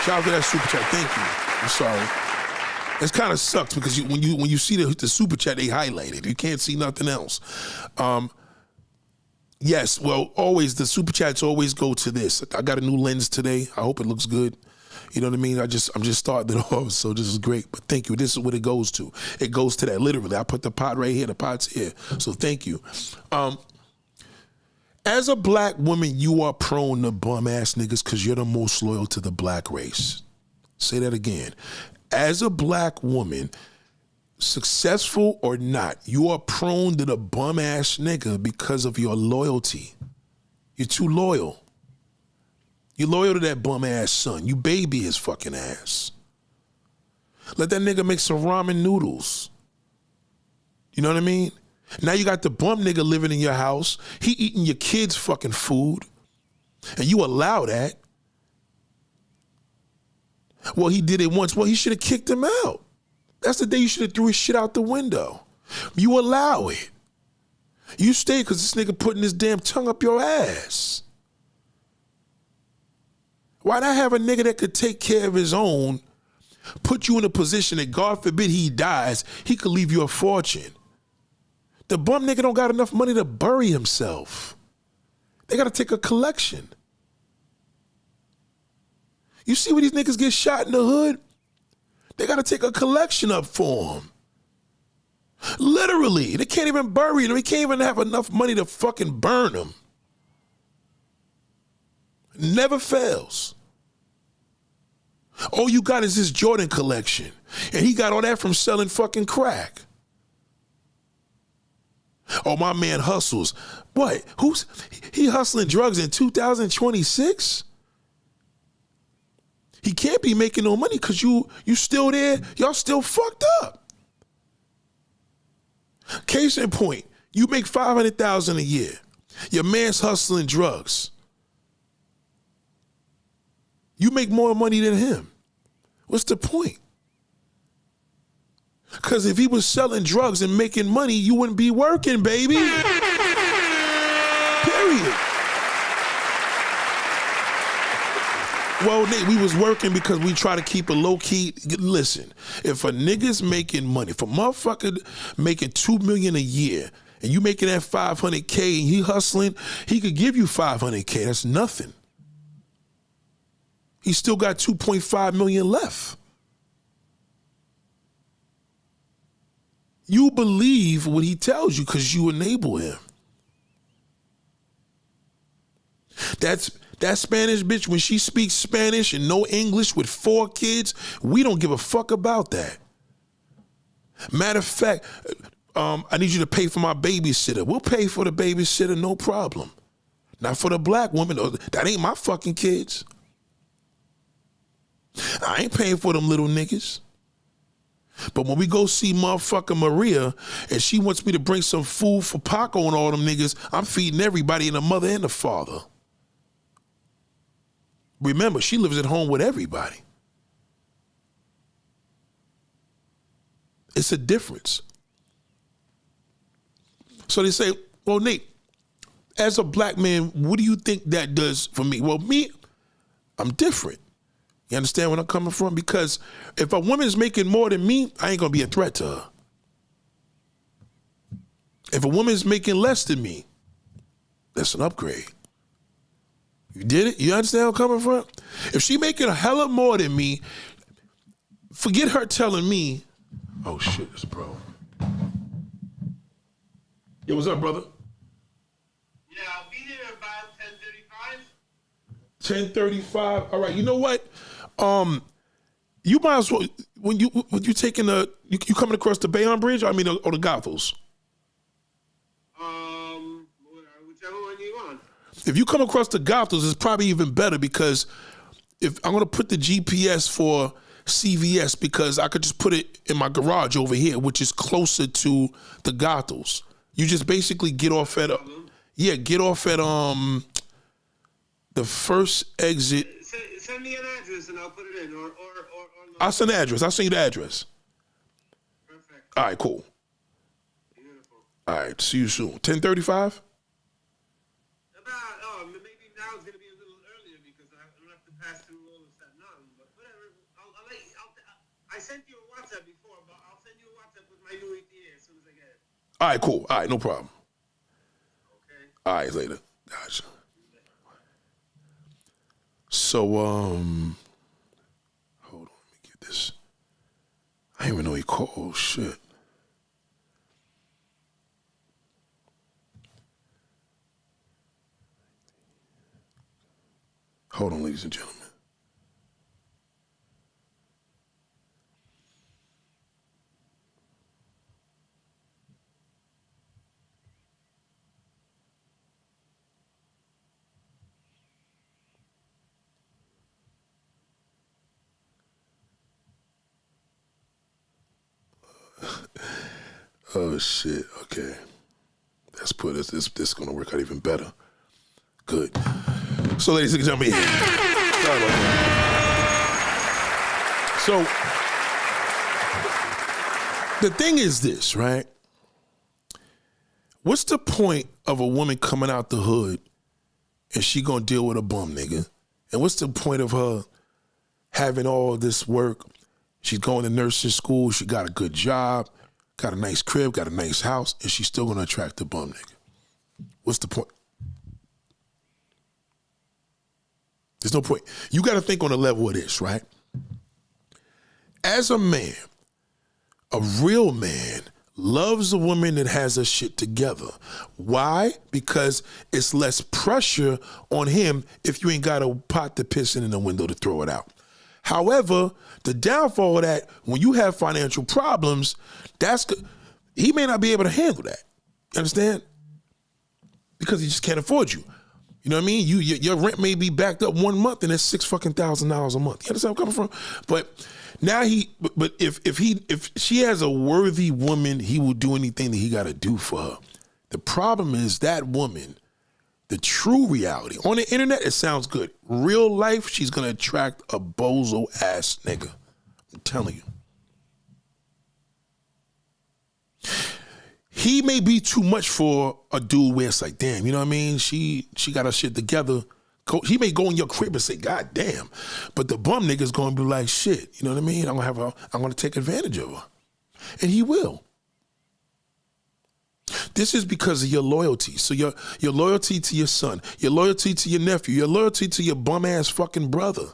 Speaker 1: Shout out to that super chat. Thank you. I'm sorry. It kind of sucks because when you see the super chat, they highlight it. You can't see nothing else. Yes, well, always the super chats always go to this. I got a new lens today. I hope it looks good. You know what I mean? I'm just starting it off, so this is great. But thank you. This is what it goes to. It goes to that literally. I put the pot right here. The pot's here. So thank you. As a black woman, you are prone to bum ass niggas because you're the most loyal to the black race. Say that again. As a black woman, successful or not, you are prone to the bum ass nigga because of your loyalty. You're too loyal. You're loyal to that bum ass son. You baby his fucking ass. Let that nigga make some ramen noodles. You know what I mean? Now you got the bum nigga living in your house. He eating your kids' fucking food. And you allow that. Well, he did it once. Well, he should have kicked him out. That's the day you should have threw his shit out the window. You allow it. You stay because this nigga putting his damn tongue up your ass. Why not have a nigga that could take care of his own, put you in a position that God forbid he dies, he could leave you a fortune? The bum nigga don't got enough money to bury himself. They got to take a collection. You see where these niggas get shot in the hood? They got to take a collection up for them. Literally. They can't even bury them. They can't even have enough money to fucking burn them. Never fails. All you got is this Jordan collection. And he got all that from selling fucking crack. Oh, my man hustles. What? He hustling drugs in 2026? He can't be making no money because you still there. Y'all still fucked up. Case in point, you make $500,000 a year. Your man's hustling drugs. You make more money than him. What's the point? Because if he was selling drugs and making money, you wouldn't be working, baby. Period. Well, Nate, we was working because we try to keep it low key. Listen, if a nigga's making money, if a motherfucker making $2 million a year and you making that $500K and he hustling, he could give you $500K. That's nothing. He still got $2.5 million left. You believe what he tells you because you enable him. That Spanish bitch, when she speaks Spanish and no English with 4 kids, we don't give a fuck about that. Matter of fact, I need you to pay for my babysitter. We'll pay for the babysitter, no problem. Not for the black woman. That ain't my fucking kids. I ain't paying for them little niggas. But when we go see motherfucking Maria and she wants me to bring some food for Paco and all them niggas, I'm feeding everybody, and the mother and the father. Remember, she lives at home with everybody. It's a difference. So they say, well, Nate, as a black man, what do you think that does for me? Well, me, I'm different. You understand where I'm coming from? Because if a woman is making more than me, I ain't gonna be a threat to her. If a woman is making less than me, that's an upgrade. You did it? You understand where I'm coming from? If she making a hella more than me, forget her telling me, oh shit, it's bro. Yo, what's up, brother?
Speaker 2: Yeah, I'll be there about 10:35.
Speaker 1: 10:35. All right. You know what? You might as well when you taking you coming across the Bayonne Bridge. Or the Gothels.
Speaker 2: Whichever one you want.
Speaker 1: If you come across the Gothels, it's probably even better because if I'm gonna put the GPS for CVS because I could just put it in my garage over here, which is closer to the Gothels. You just basically get off at the first exit.
Speaker 2: Send me an address and I'll put it in, or no.
Speaker 1: I'll send the address. I'll send you the address.
Speaker 2: Perfect.
Speaker 1: All right, cool.
Speaker 2: Beautiful.
Speaker 1: All right, see you soon. 10:35.
Speaker 2: Maybe now it's gonna be a little earlier because I don't have to pass through all of Staten Island, but whatever. I sent you a WhatsApp before, but I'll send you a WhatsApp with my new ETA as soon as I get it.
Speaker 1: All right, cool. All right, no problem.
Speaker 2: Okay.
Speaker 1: All right, later. Gotcha. So, hold on, let me get this. I didn't even know he called. Oh, shit. Hold on, ladies and gentlemen. Oh shit. Okay. Let's put this. This is gonna work out even better. Good. So, ladies and gentlemen, sorry about that. So, the thing is this, right? What's the point of a woman coming out the hood and she gonna deal with a bum nigga? And what's the point of her having all this work? She's going to nursing school. She got a good job. Got a nice crib, got a nice house, and she's still gonna attract the bum nigga. What's the point? There's no point. You gotta think on the level of this, right? As a man, a real man loves a woman that has her shit together. Why? Because it's less pressure on him if you ain't got a pot to piss in the window to throw it out. However, the downfall of that, when you have financial problems, he may not be able to handle that. You understand? Because he just can't afford you. You know what I mean? Your rent may be backed up 1 month and it's $6,000 a month. You understand where I'm coming from? But now if she has a worthy woman, he will do anything that he got to do for her. The problem is that woman, the true reality. On the internet, it sounds good. Real life, she's gonna attract a bozo ass nigga. I'm telling you. He may be too much for a dude where it's like, damn, you know what I mean? She got her shit together. He may go in your crib and say, God damn. But the bum nigga's gonna be like, shit, you know what I mean? I'm gonna take advantage of her. And he will. This is because of your loyalty. So your loyalty to your son, your loyalty to your nephew, your loyalty to your bum ass fucking brother.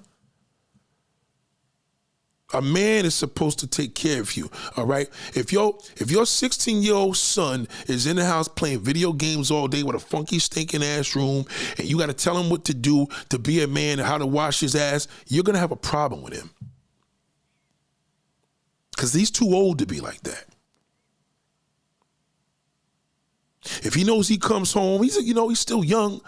Speaker 1: A man is supposed to take care of you, all right? If your 16-year-old son is in the house playing video games all day with a funky stinking ass room and you got to tell him what to do to be a man and how to wash his ass, you're going to have a problem with him. Because he's too old to be like that. If he knows he comes home, he's still young,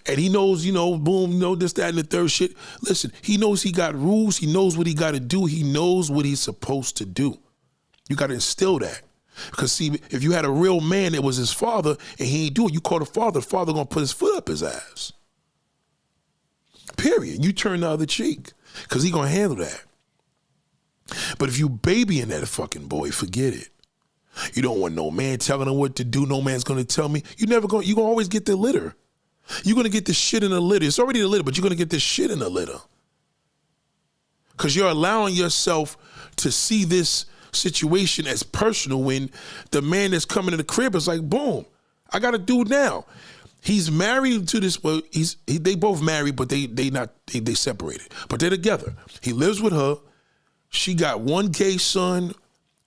Speaker 1: and he knows, boom, this, that, and the third shit. Listen, he knows he got rules. He knows what he got to do. He knows what he's supposed to do. You got to instill that. Because see, if you had a real man that was his father and he ain't do it, you call the father gonna put his foot up his ass. Period. You turn the other cheek because he gonna handle that. But if you babying that fucking boy, forget it. You don't want no man telling him what to do. No man's gonna tell me. You're gonna always get the litter. You're gonna get the shit in the litter. It's already the litter, but you're gonna get this shit in the litter. Because you're allowing yourself to see this situation as personal when the man that's coming to the crib is like, boom, I got a dude now. He's married to this, well, they both married, but they separated. But they're together. He lives with her. She got one gay son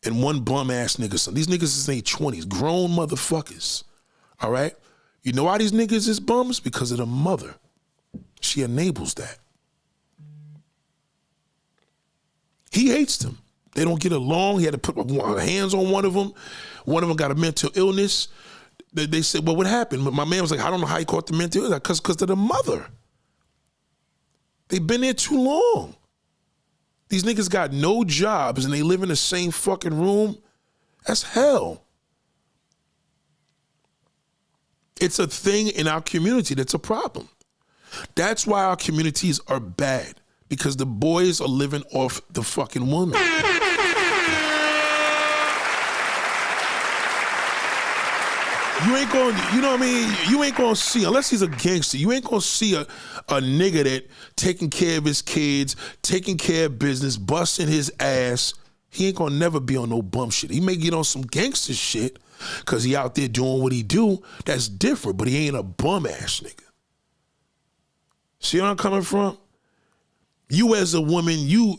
Speaker 1: and one bum ass nigga son. These niggas is in their 20s, grown motherfuckers. All right? You know why these niggas is bums? Because of the mother. She enables that. He hates them. They don't get along. He had to put hands on one of them. One of them got a mental illness. They said, well, what happened? My man was like, I don't know how he caught the mental illness. Because of the mother. They've been there too long. These niggas got no jobs and they live in the same fucking room. That's hell. It's a thing in our community that's a problem. That's why our communities are bad. Because the boys are living off the fucking woman. You ain't going, you know what I mean? You ain't going to see, unless he's a gangster, you ain't going to see a nigga that taking care of his kids, taking care of business, busting his ass. He ain't going to never be on no bum shit. He may get on some gangster shit because he out there doing what he do. That's different, but he ain't a bum ass nigga. See where I'm coming from? You as a woman, you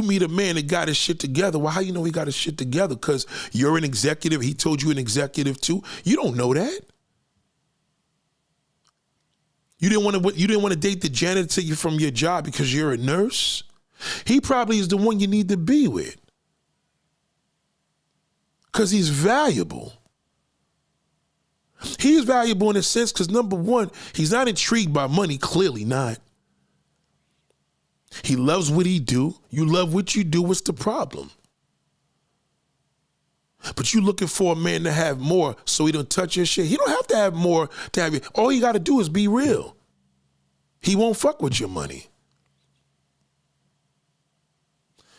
Speaker 1: meet a man that got his shit together. Well, how you know he got his shit together? Because you're an executive. He told you an executive too. You don't know that. You didn't want to date the janitor from your job because you're a nurse. He probably is the one you need to be with. Because he's valuable. He's valuable in a sense because, number one, he's not intrigued by money, clearly not. He loves what he do. You love what you do. What's the problem? But you looking for a man to have more so he don't touch your shit. He don't have to have more to have it. All you got to do is be real. He won't fuck with your money.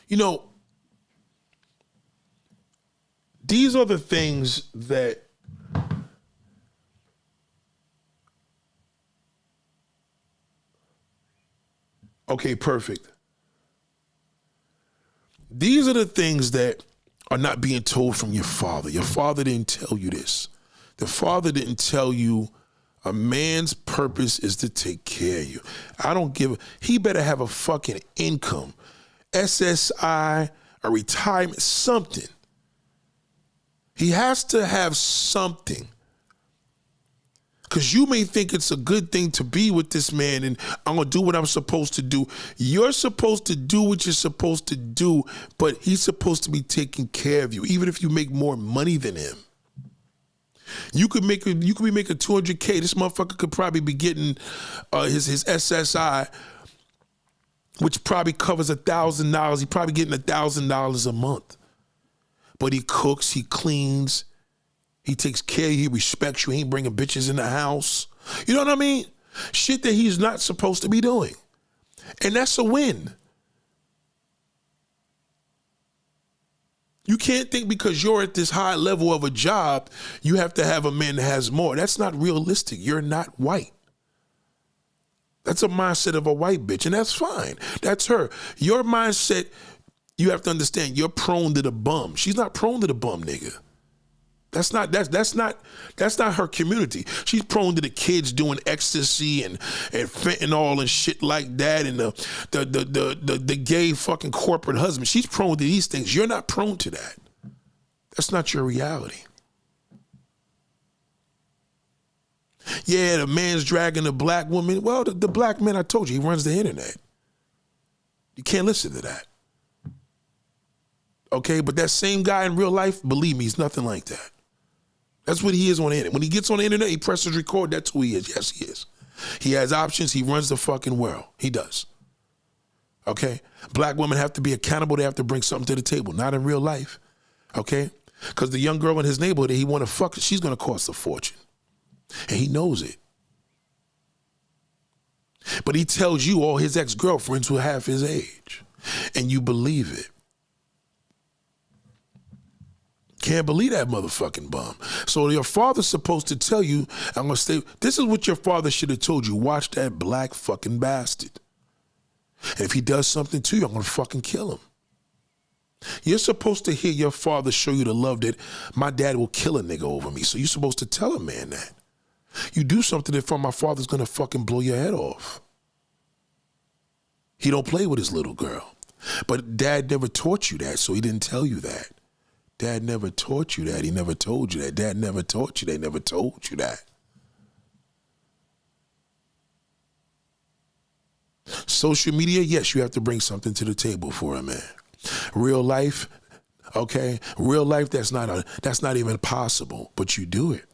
Speaker 1: You know, these are the things that okay, perfect. These are the things that are not being told from your father. Your father didn't tell you this. The father didn't tell you a man's purpose is to take care of you. He better have a fucking income, SSI, a retirement, something. He has to have something. Because you may think it's a good thing to be with this man and I'm going to do what I'm supposed to do. You're supposed to do what you're supposed to do, but he's supposed to be taking care of you, even if you make more money than him. You could be making $200K. This motherfucker could probably be getting his SSI, which probably covers $1,000. He probably getting $1,000 a month. But he cooks, he cleans, he takes care of you, he respects you, he ain't bringing bitches in the house. You know what I mean? Shit that he's not supposed to be doing. And that's a win. You can't think because you're at this high level of a job, you have to have a man that has more. That's not realistic. You're not white. That's a mindset of a white bitch, and that's fine. That's her. Your mindset, you have to understand, you're prone to the bum. She's not prone to the bum, nigga. That's not her community. She's prone to the kids doing ecstasy and fentanyl and shit like that, and the gay fucking corporate husband. She's prone to these things. You're not prone to that. That's not your reality. Yeah, the man's dragging the black woman. Well, the black man, I told you, he runs the internet. You can't listen to that. Okay, but that same guy in real life, believe me, he's nothing like that. That's what he is on the internet. When he gets on the internet, he presses record. That's who he is. Yes, he is. He has options. He runs the fucking world. He does. Okay? Black women have to be accountable. They have to bring something to the table. Not in real life. Okay? Because the young girl in his neighborhood that he want to fuck, she's going to cost a fortune. And he knows it. But he tells you all his ex-girlfriends were half his age. And you believe it. Can't believe that motherfucking bum. So your father's supposed to tell you, I'm going to stay. This is what your father should have told you. Watch that black fucking bastard. And if he does something to you, I'm going to fucking kill him. You're supposed to hear your father show you the love that my dad will kill a nigga over me. So you're supposed to tell a man that. You do something that from my father's going to fucking blow your head off. He don't play with his little girl. But dad never taught you that, so he didn't tell you that. Dad never taught you that. He never told you that. Dad never taught you. They never told you that. Social media, yes, you have to bring something to the table for a man. Real life, okay, real life, that's not even possible, but you do it.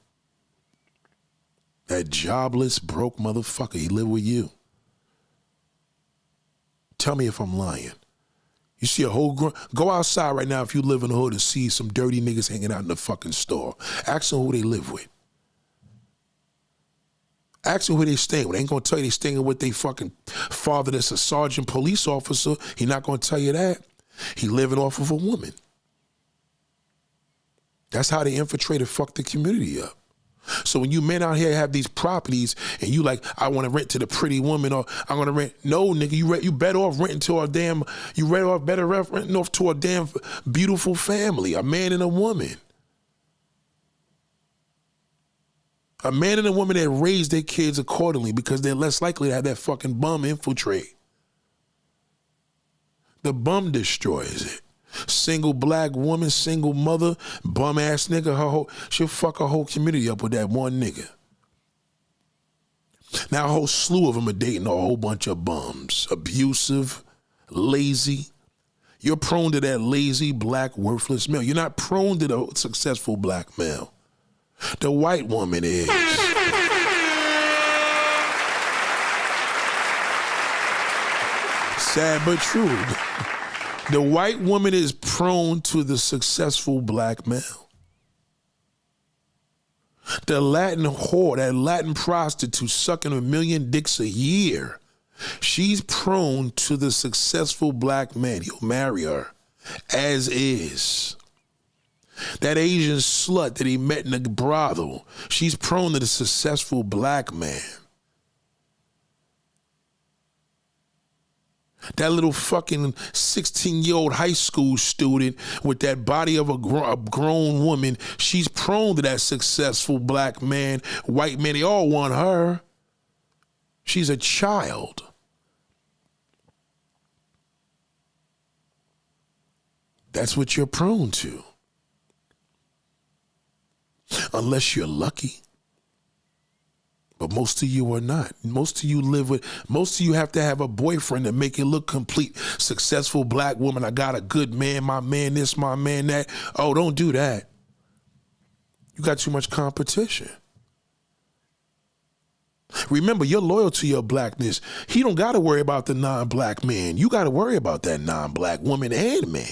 Speaker 1: That jobless, broke motherfucker, he live with you. Tell me if I'm lying. You see a whole go outside right now if you live in the hood and see some dirty niggas hanging out in the fucking store. Ask them who they live with. Ask them who they staying with. They ain't gonna tell you they staying with their fucking father that's a sergeant police officer. He not gonna tell you that. He living off of a woman. That's how they infiltrate and fuck the community up. So when you men out here have these properties and you like, I want to rent to the pretty woman or I want to rent. No, nigga, you better off renting to a damn, renting off to a damn beautiful family, a man and a woman. A man and a woman that raise their kids accordingly because they're less likely to have that fucking bum infiltrate. The bum destroys it. Single black woman, single mother, bum ass nigga, she'll fuck her whole community up with that one nigga. Now a whole slew of them are dating a whole bunch of bums. Abusive, lazy. You're prone to that lazy, black, worthless male. You're not prone to the successful black male. The white woman is. Sad but true. The white woman is prone to the successful black male. The Latin whore, that Latin prostitute sucking 1 million dicks a year, she's prone to the successful black man. He'll marry her as is. That Asian slut that he met in a brothel, she's prone to the successful black man. That little fucking 16-year-old high school student with that body of a grown woman, she's prone to that successful black man, white man. They all want her. She's a child. That's what you're prone to. Unless you're lucky. But most of you are not. Most of you have to have a boyfriend to make it look complete. Successful black woman, I got a good man, my man this, my man that. Oh, don't do that. You got too much competition. Remember, you're loyal to your blackness. He don't got to worry about the non-black man. You got to worry about that non-black woman and man.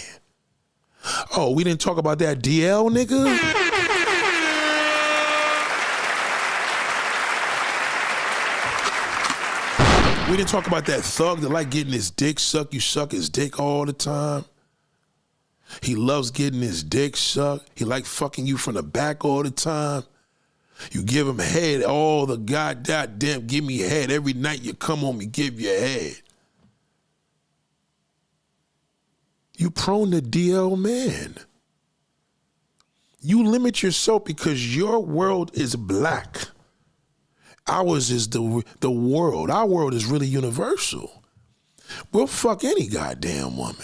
Speaker 1: Oh, we didn't talk about that DL nigga? We didn't talk about that thug that like getting his dick sucked. You suck his dick all the time. He loves getting his dick sucked. He like fucking you from the back all the time. You give him head all the goddamn give me head. Every night you come home, you give your head. You prone to DL man. You limit yourself because your world is black. Ours is the world. Our world is really universal. We'll fuck any goddamn woman.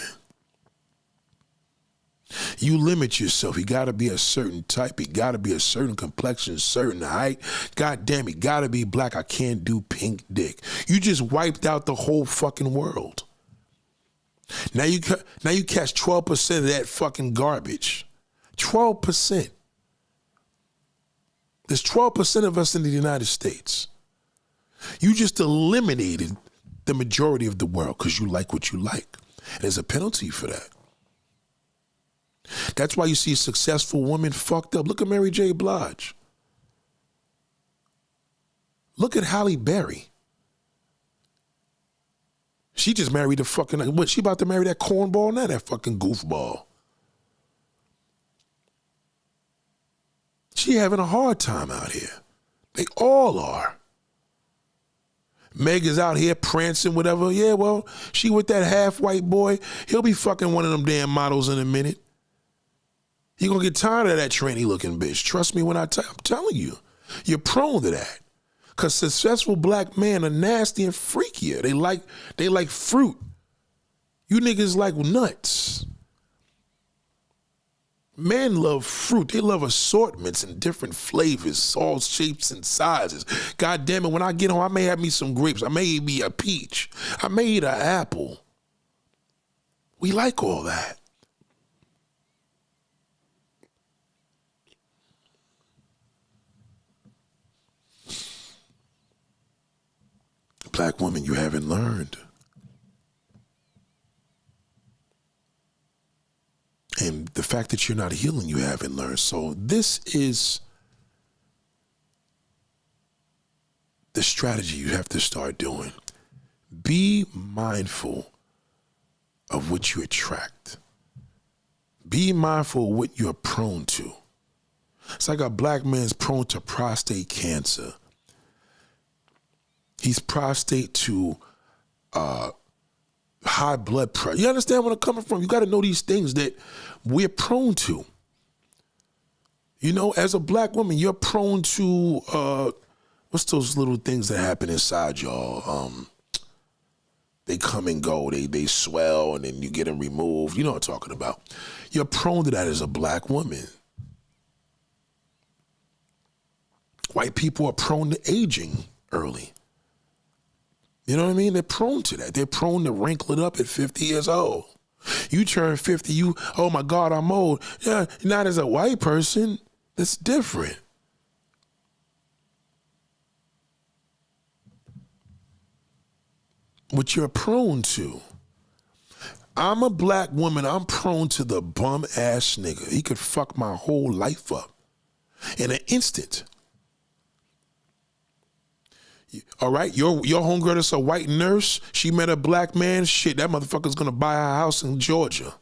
Speaker 1: You limit yourself. You got to be a certain type. You got to be a certain complexion, certain height. God damn, you got to be black. I can't do pink dick. You just wiped out the whole fucking world. Now you catch 12% of that fucking garbage. 12%. There's 12% of us in the United States. You just eliminated the majority of the world because you like what you like. There's a penalty for that. That's why you see successful women fucked up. Look at Mary J. Blige. Look at Halle Berry. She just married the fucking, what, she about to marry that cornball now, that fucking goofball. She having a hard time out here. They all are. Meg is out here prancing, whatever. Yeah, well, she with that half-white boy. He'll be fucking one of them damn models in a minute. He gonna get tired of that tranny-looking bitch. Trust me when I'm telling you. You're prone to that. Because successful black men are nasty and freakier. They like fruit. You niggas like nuts. Men love fruit. They love assortments and different flavors, all shapes and sizes. God damn it, when I get home, I may have me some grapes. I may eat me a peach. I may eat an apple. We like all that. Black woman, you haven't learned. And the fact that you're not healing, you haven't learned. So this is the strategy you have to start doing. Be mindful of what you attract. Be mindful of what you're prone to. It's like a black man's prone to prostate cancer. He's prostate to high blood pressure. You understand where I'm coming from? You got to know these things that we're prone to. You know, as a black woman, you're prone to, what's those little things that happen inside y'all? They come and go. They swell and then you get them removed. You know what I'm talking about. You're prone to that as a black woman. White people are prone to aging early. You know what I mean? They're prone to that. They're prone to wrinkle it up at 50 years old. You turn 50, oh my God, I'm old. Yeah, not as a white person. That's different. What you're prone to. I'm a black woman. I'm prone to the bum ass nigga. He could fuck my whole life up in an instant. All right, your homegirl that's a white nurse, she met a black man, shit, that motherfucker's gonna buy a house in Georgia.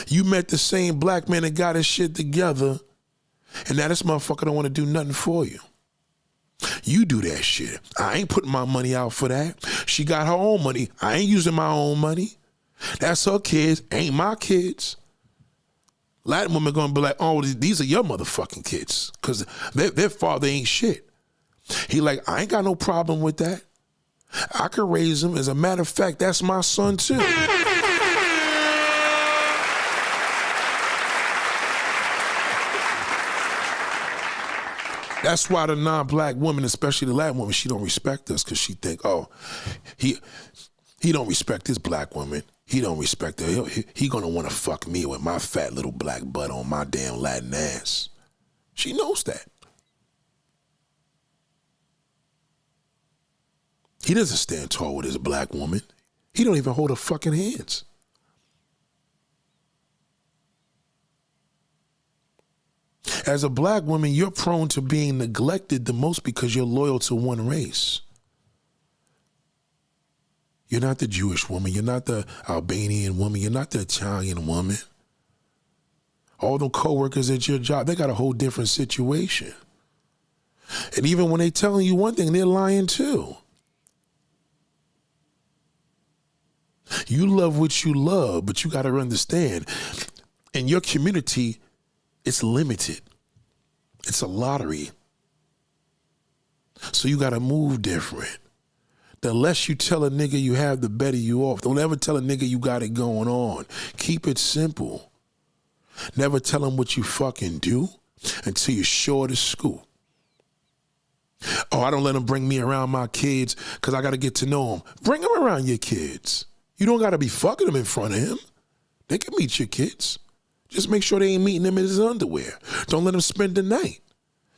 Speaker 1: You met the same black man that got his shit together, and now this motherfucker don't want to do nothing for you. You do that shit. I ain't putting my money out for that. She got her own money. I ain't using my own money. That's her kids, ain't my kids. Latin women gonna be like, oh, these are your motherfucking kids, because their father ain't shit. He like, I ain't got no problem with that. I could raise him. As a matter of fact, that's my son too. That's why the non-black woman, especially the Latin woman, she don't respect us because she think, oh, he don't respect this black woman. He don't respect her. He gonna want to fuck me with my fat little black butt on my damn Latin ass. She knows that. He doesn't stand tall with his black woman. He don't even hold her fucking hands. As a black woman, you're prone to being neglected the most because you're loyal to one race. You're not the Jewish woman. You're not the Albanian woman. You're not the Italian woman. All the coworkers at your job, they got a whole different situation. And even when they telling you one thing, they're lying too. You love what you love, but you got to understand, in your community, it's limited. It's a lottery. So you got to move different. The less you tell a nigga you have, the better you off. Don't ever tell a nigga you got it going on. Keep it simple. Never tell him what you fucking do until you're sure to scoop. Oh, I don't let him bring me around my kids because I got to get to know him. Bring him around your kids. You don't got to be fucking them in front of him. They can meet your kids. Just make sure they ain't meeting him in his underwear. Don't let him spend the night.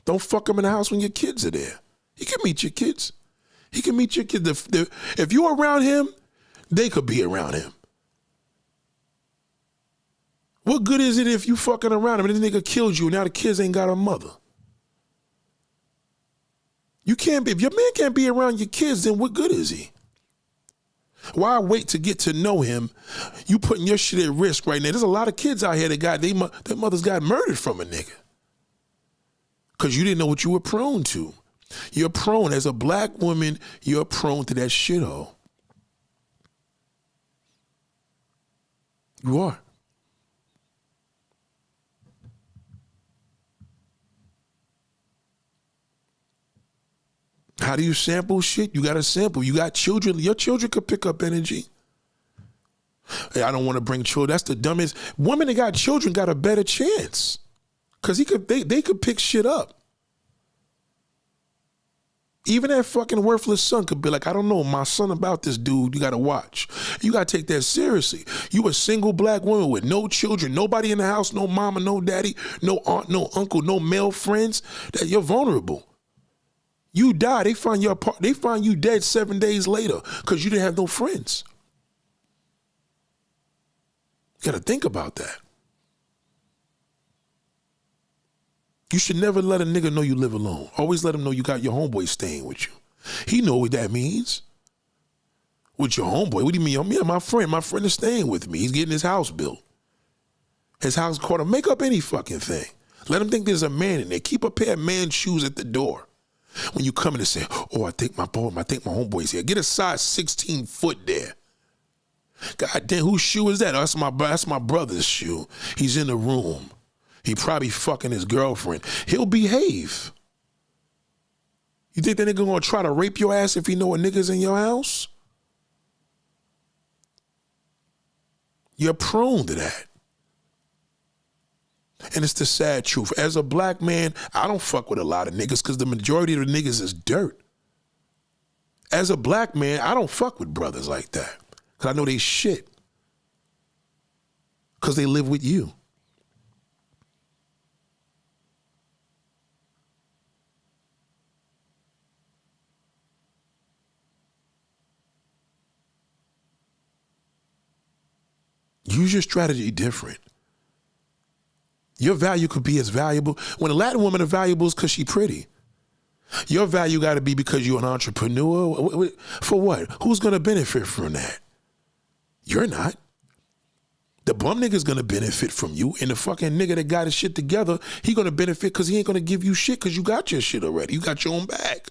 Speaker 1: Don't fuck him in the house when your kids are there. He can meet your kids. He can meet your kids. If you're around him, they could be around him. What good is it if you fucking around him and this nigga killed you and now the kids ain't got a mother? You can't be, if your man can't be around your kids, then what good is he? Why wait to get to know him? You putting your shit at risk right now. There's a lot of kids out here that got their mothers got murdered from a nigga. Because you didn't know what you were prone to. You're prone, as a black woman, you're prone to that shithole. You are. How do you sample shit? You got to sample. You got children. Your children could pick up energy. Hey, I don't want to bring children. That's the dumbest. Women that got children got a better chance. Cause they could pick shit up. Even that fucking worthless son could be like, I don't know, my son about this dude, you gotta watch. You gotta take that seriously. You a single black woman with no children, nobody in the house, no mama, no daddy, no aunt, no uncle, no male friends, that you're vulnerable. You die, they find you dead 7 days later because you didn't have no friends. You gotta think about that. You should never let a nigga know you live alone. Always let him know you got your homeboy staying with you. He know what that means. With your homeboy, what do you mean? Yeah, my friend is staying with me. He's getting his house built. His house quarter, make up any fucking thing. Let him think there's a man in there. Keep a pair of man's shoes at the door. When you come in and say, oh, I think my homeboy's here. Get a size 16 foot there. God damn, whose shoe is that? Oh, that's my brother's shoe. He's in the room. He probably fucking his girlfriend. He'll behave. You think that nigga gonna try to rape your ass if he know a nigga's in your house? You're prone to that. And it's the sad truth. As a black man, I don't fuck with a lot of niggas because the majority of the niggas is dirt. As a black man, I don't fuck with brothers like that because I know they shit because they live with you. Use your strategy different. Your value could be as valuable. When a Latin woman is valuable is because she's pretty. Your value got to be because you're an entrepreneur. For what? Who's going to benefit from that? You're not. The bum nigga's going to benefit from you, and the fucking nigga that got his shit together, he going to benefit because he ain't going to give you shit because you got your shit already. You got your own bag.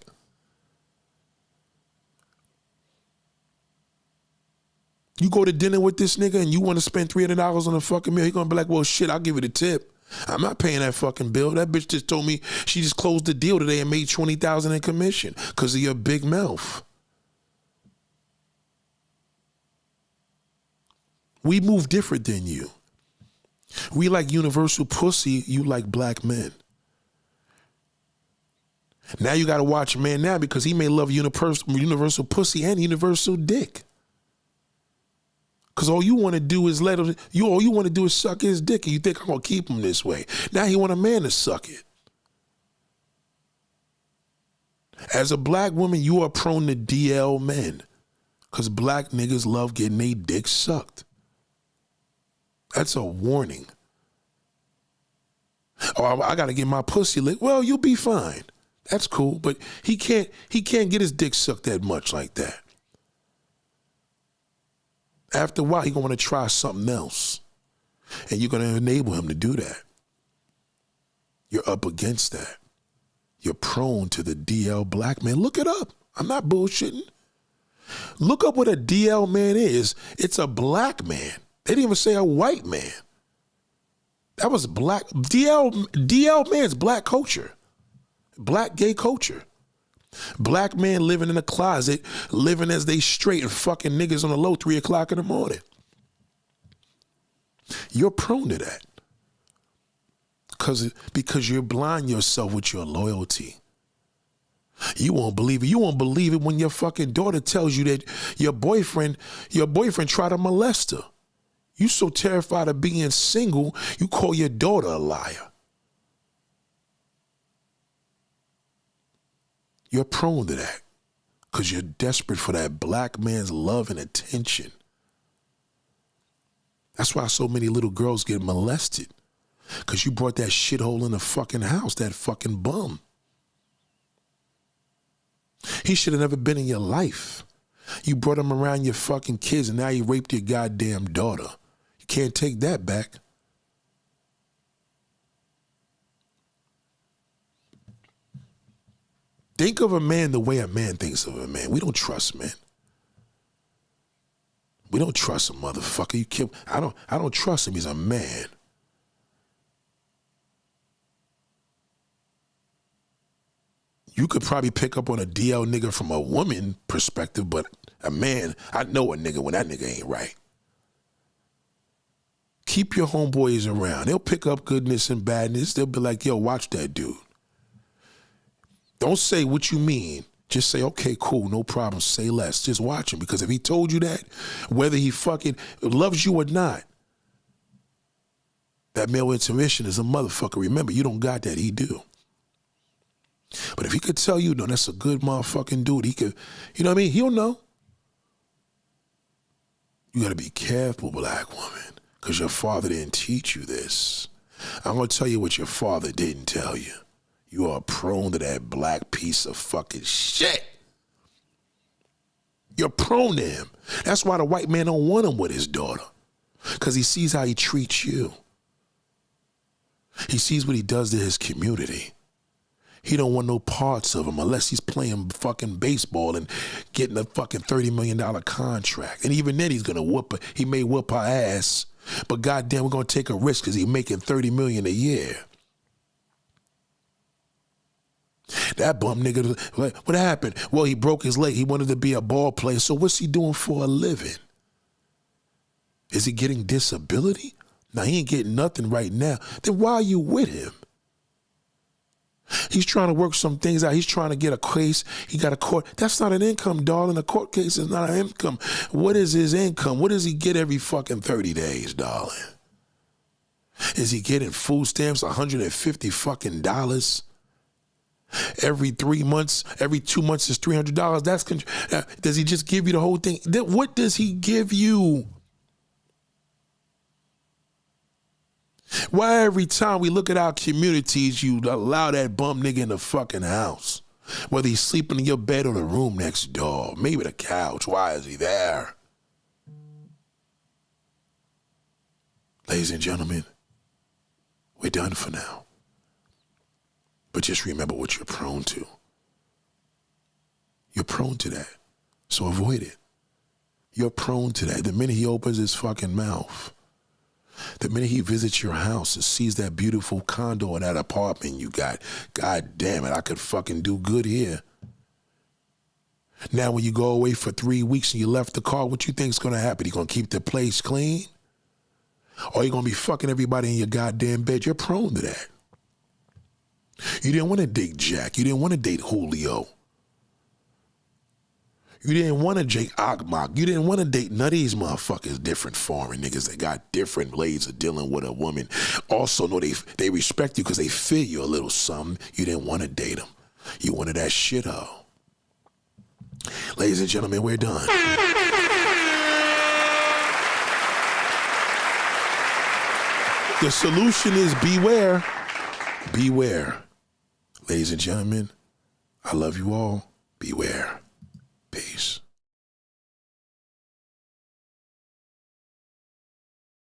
Speaker 1: You go to dinner with this nigga and you want to spend $300 on a fucking meal, he gonna be like, well, shit, I'll give you the tip. I'm not paying that fucking bill. That bitch just told me she just closed the deal today and made $20,000 in commission because of your big mouth. We move different than you. We like universal pussy, you like black men. Now you gotta watch a man now because he may love universal pussy and universal dick. Cause all you want to do is all you want to do is suck his dick, and you think I'm gonna keep him this way. Now he want a man to suck it. As a black woman, you are prone to DL men, cause black niggas love getting their dick sucked. That's a warning. Oh, I gotta get my pussy licked. Well, you'll be fine. That's cool, but he can't get his dick sucked that much like that. After a while, he's going to want to try something else. And you're going to enable him to do that. You're up against that. You're prone to the DL black man. Look it up. I'm not bullshitting. Look up what a DL man is. It's a black man. They didn't even say a white man. That was black. DL man's black culture. Black gay culture. Black men living in a closet, living as they straight and fucking niggas on the low 3 o'clock in the morning. You're prone to that. Because you blind yourself with your loyalty. You won't believe it. You won't believe it when your fucking daughter tells you that your boyfriend tried to molest her. You so terrified of being single, you call your daughter a liar. You're prone to that because you're desperate for that black man's love and attention. That's why so many little girls get molested, because you brought that shithole in the fucking house, that fucking bum. He should have never been in your life. You brought him around your fucking kids and now he raped your goddamn daughter. You can't take that back. Think of a man the way a man thinks of a man. We don't trust men. We don't trust a motherfucker. I don't trust him. He's a man. You could probably pick up on a DL nigga from a woman perspective, but a man, I know a nigga when that nigga ain't right. Keep your homeboys around. They'll pick up goodness and badness. They'll be like, yo, watch that dude. Don't say what you mean. Just say, okay, cool, no problem. Say less. Just watch him. Because if he told you that, whether he fucking loves you or not, that male intuition is a motherfucker. Remember, you don't got that. He do. But if he could tell you, no, that's a good motherfucking dude, he could, you know what I mean? He'll know. You got to be careful, black woman, because your father didn't teach you this. I'm going to tell you what your father didn't tell you. You are prone to that black piece of fucking shit. You're prone to him. That's why the white man don't want him with his daughter, because he sees how he treats you. He sees what he does to his community. He don't want no parts of him unless he's playing fucking baseball and getting a fucking $30 million contract. And even then he's gonna whoop her. He may whoop her ass, but goddamn, we're gonna take a risk because he's making $30 million a year. That bum nigga, what happened? Well, he broke his leg. He wanted to be a ball player. So what's he doing for a living? Is he getting disability? Now, he ain't getting nothing right now. Then why are you with him? He's trying to work some things out. He's trying to get a case. He got a court. That's not an income, darling. A court case is not an income. What is his income? What does he get every fucking 30 days, darling? Is he getting food stamps, $150 fucking dollars? Every 3 months, every 2 months is $300. Does he just give you the whole thing? What does he give you? Why every time we look at our communities, you allow that bum nigga in the fucking house? Whether he's sleeping in your bed or the room next door, maybe the couch, why is he there? Ladies and gentlemen, we're done for now. But just remember what you're prone to. You're prone to that, so avoid it. You're prone to that. The minute he opens his fucking mouth, the minute he visits your house and sees that beautiful condo or that apartment you got, God damn it, I could fucking do good here. Now when you go away for 3 weeks and you left the car, what you think's gonna happen? You gonna keep the place clean? Or you gonna be fucking everybody in your goddamn bed? You're prone to that. You didn't want to date Jack. You didn't want to date Julio. You didn't want to date Agmok. You didn't want to date none of these motherfuckers, different foreign niggas that got different ways of dealing with a woman. Also know they respect you because they feel you a little something. You didn't want to date them. You wanted that shit-o. Ladies and gentlemen, we're done. The solution is beware. Beware. Ladies and gentlemen, I love you all. Beware.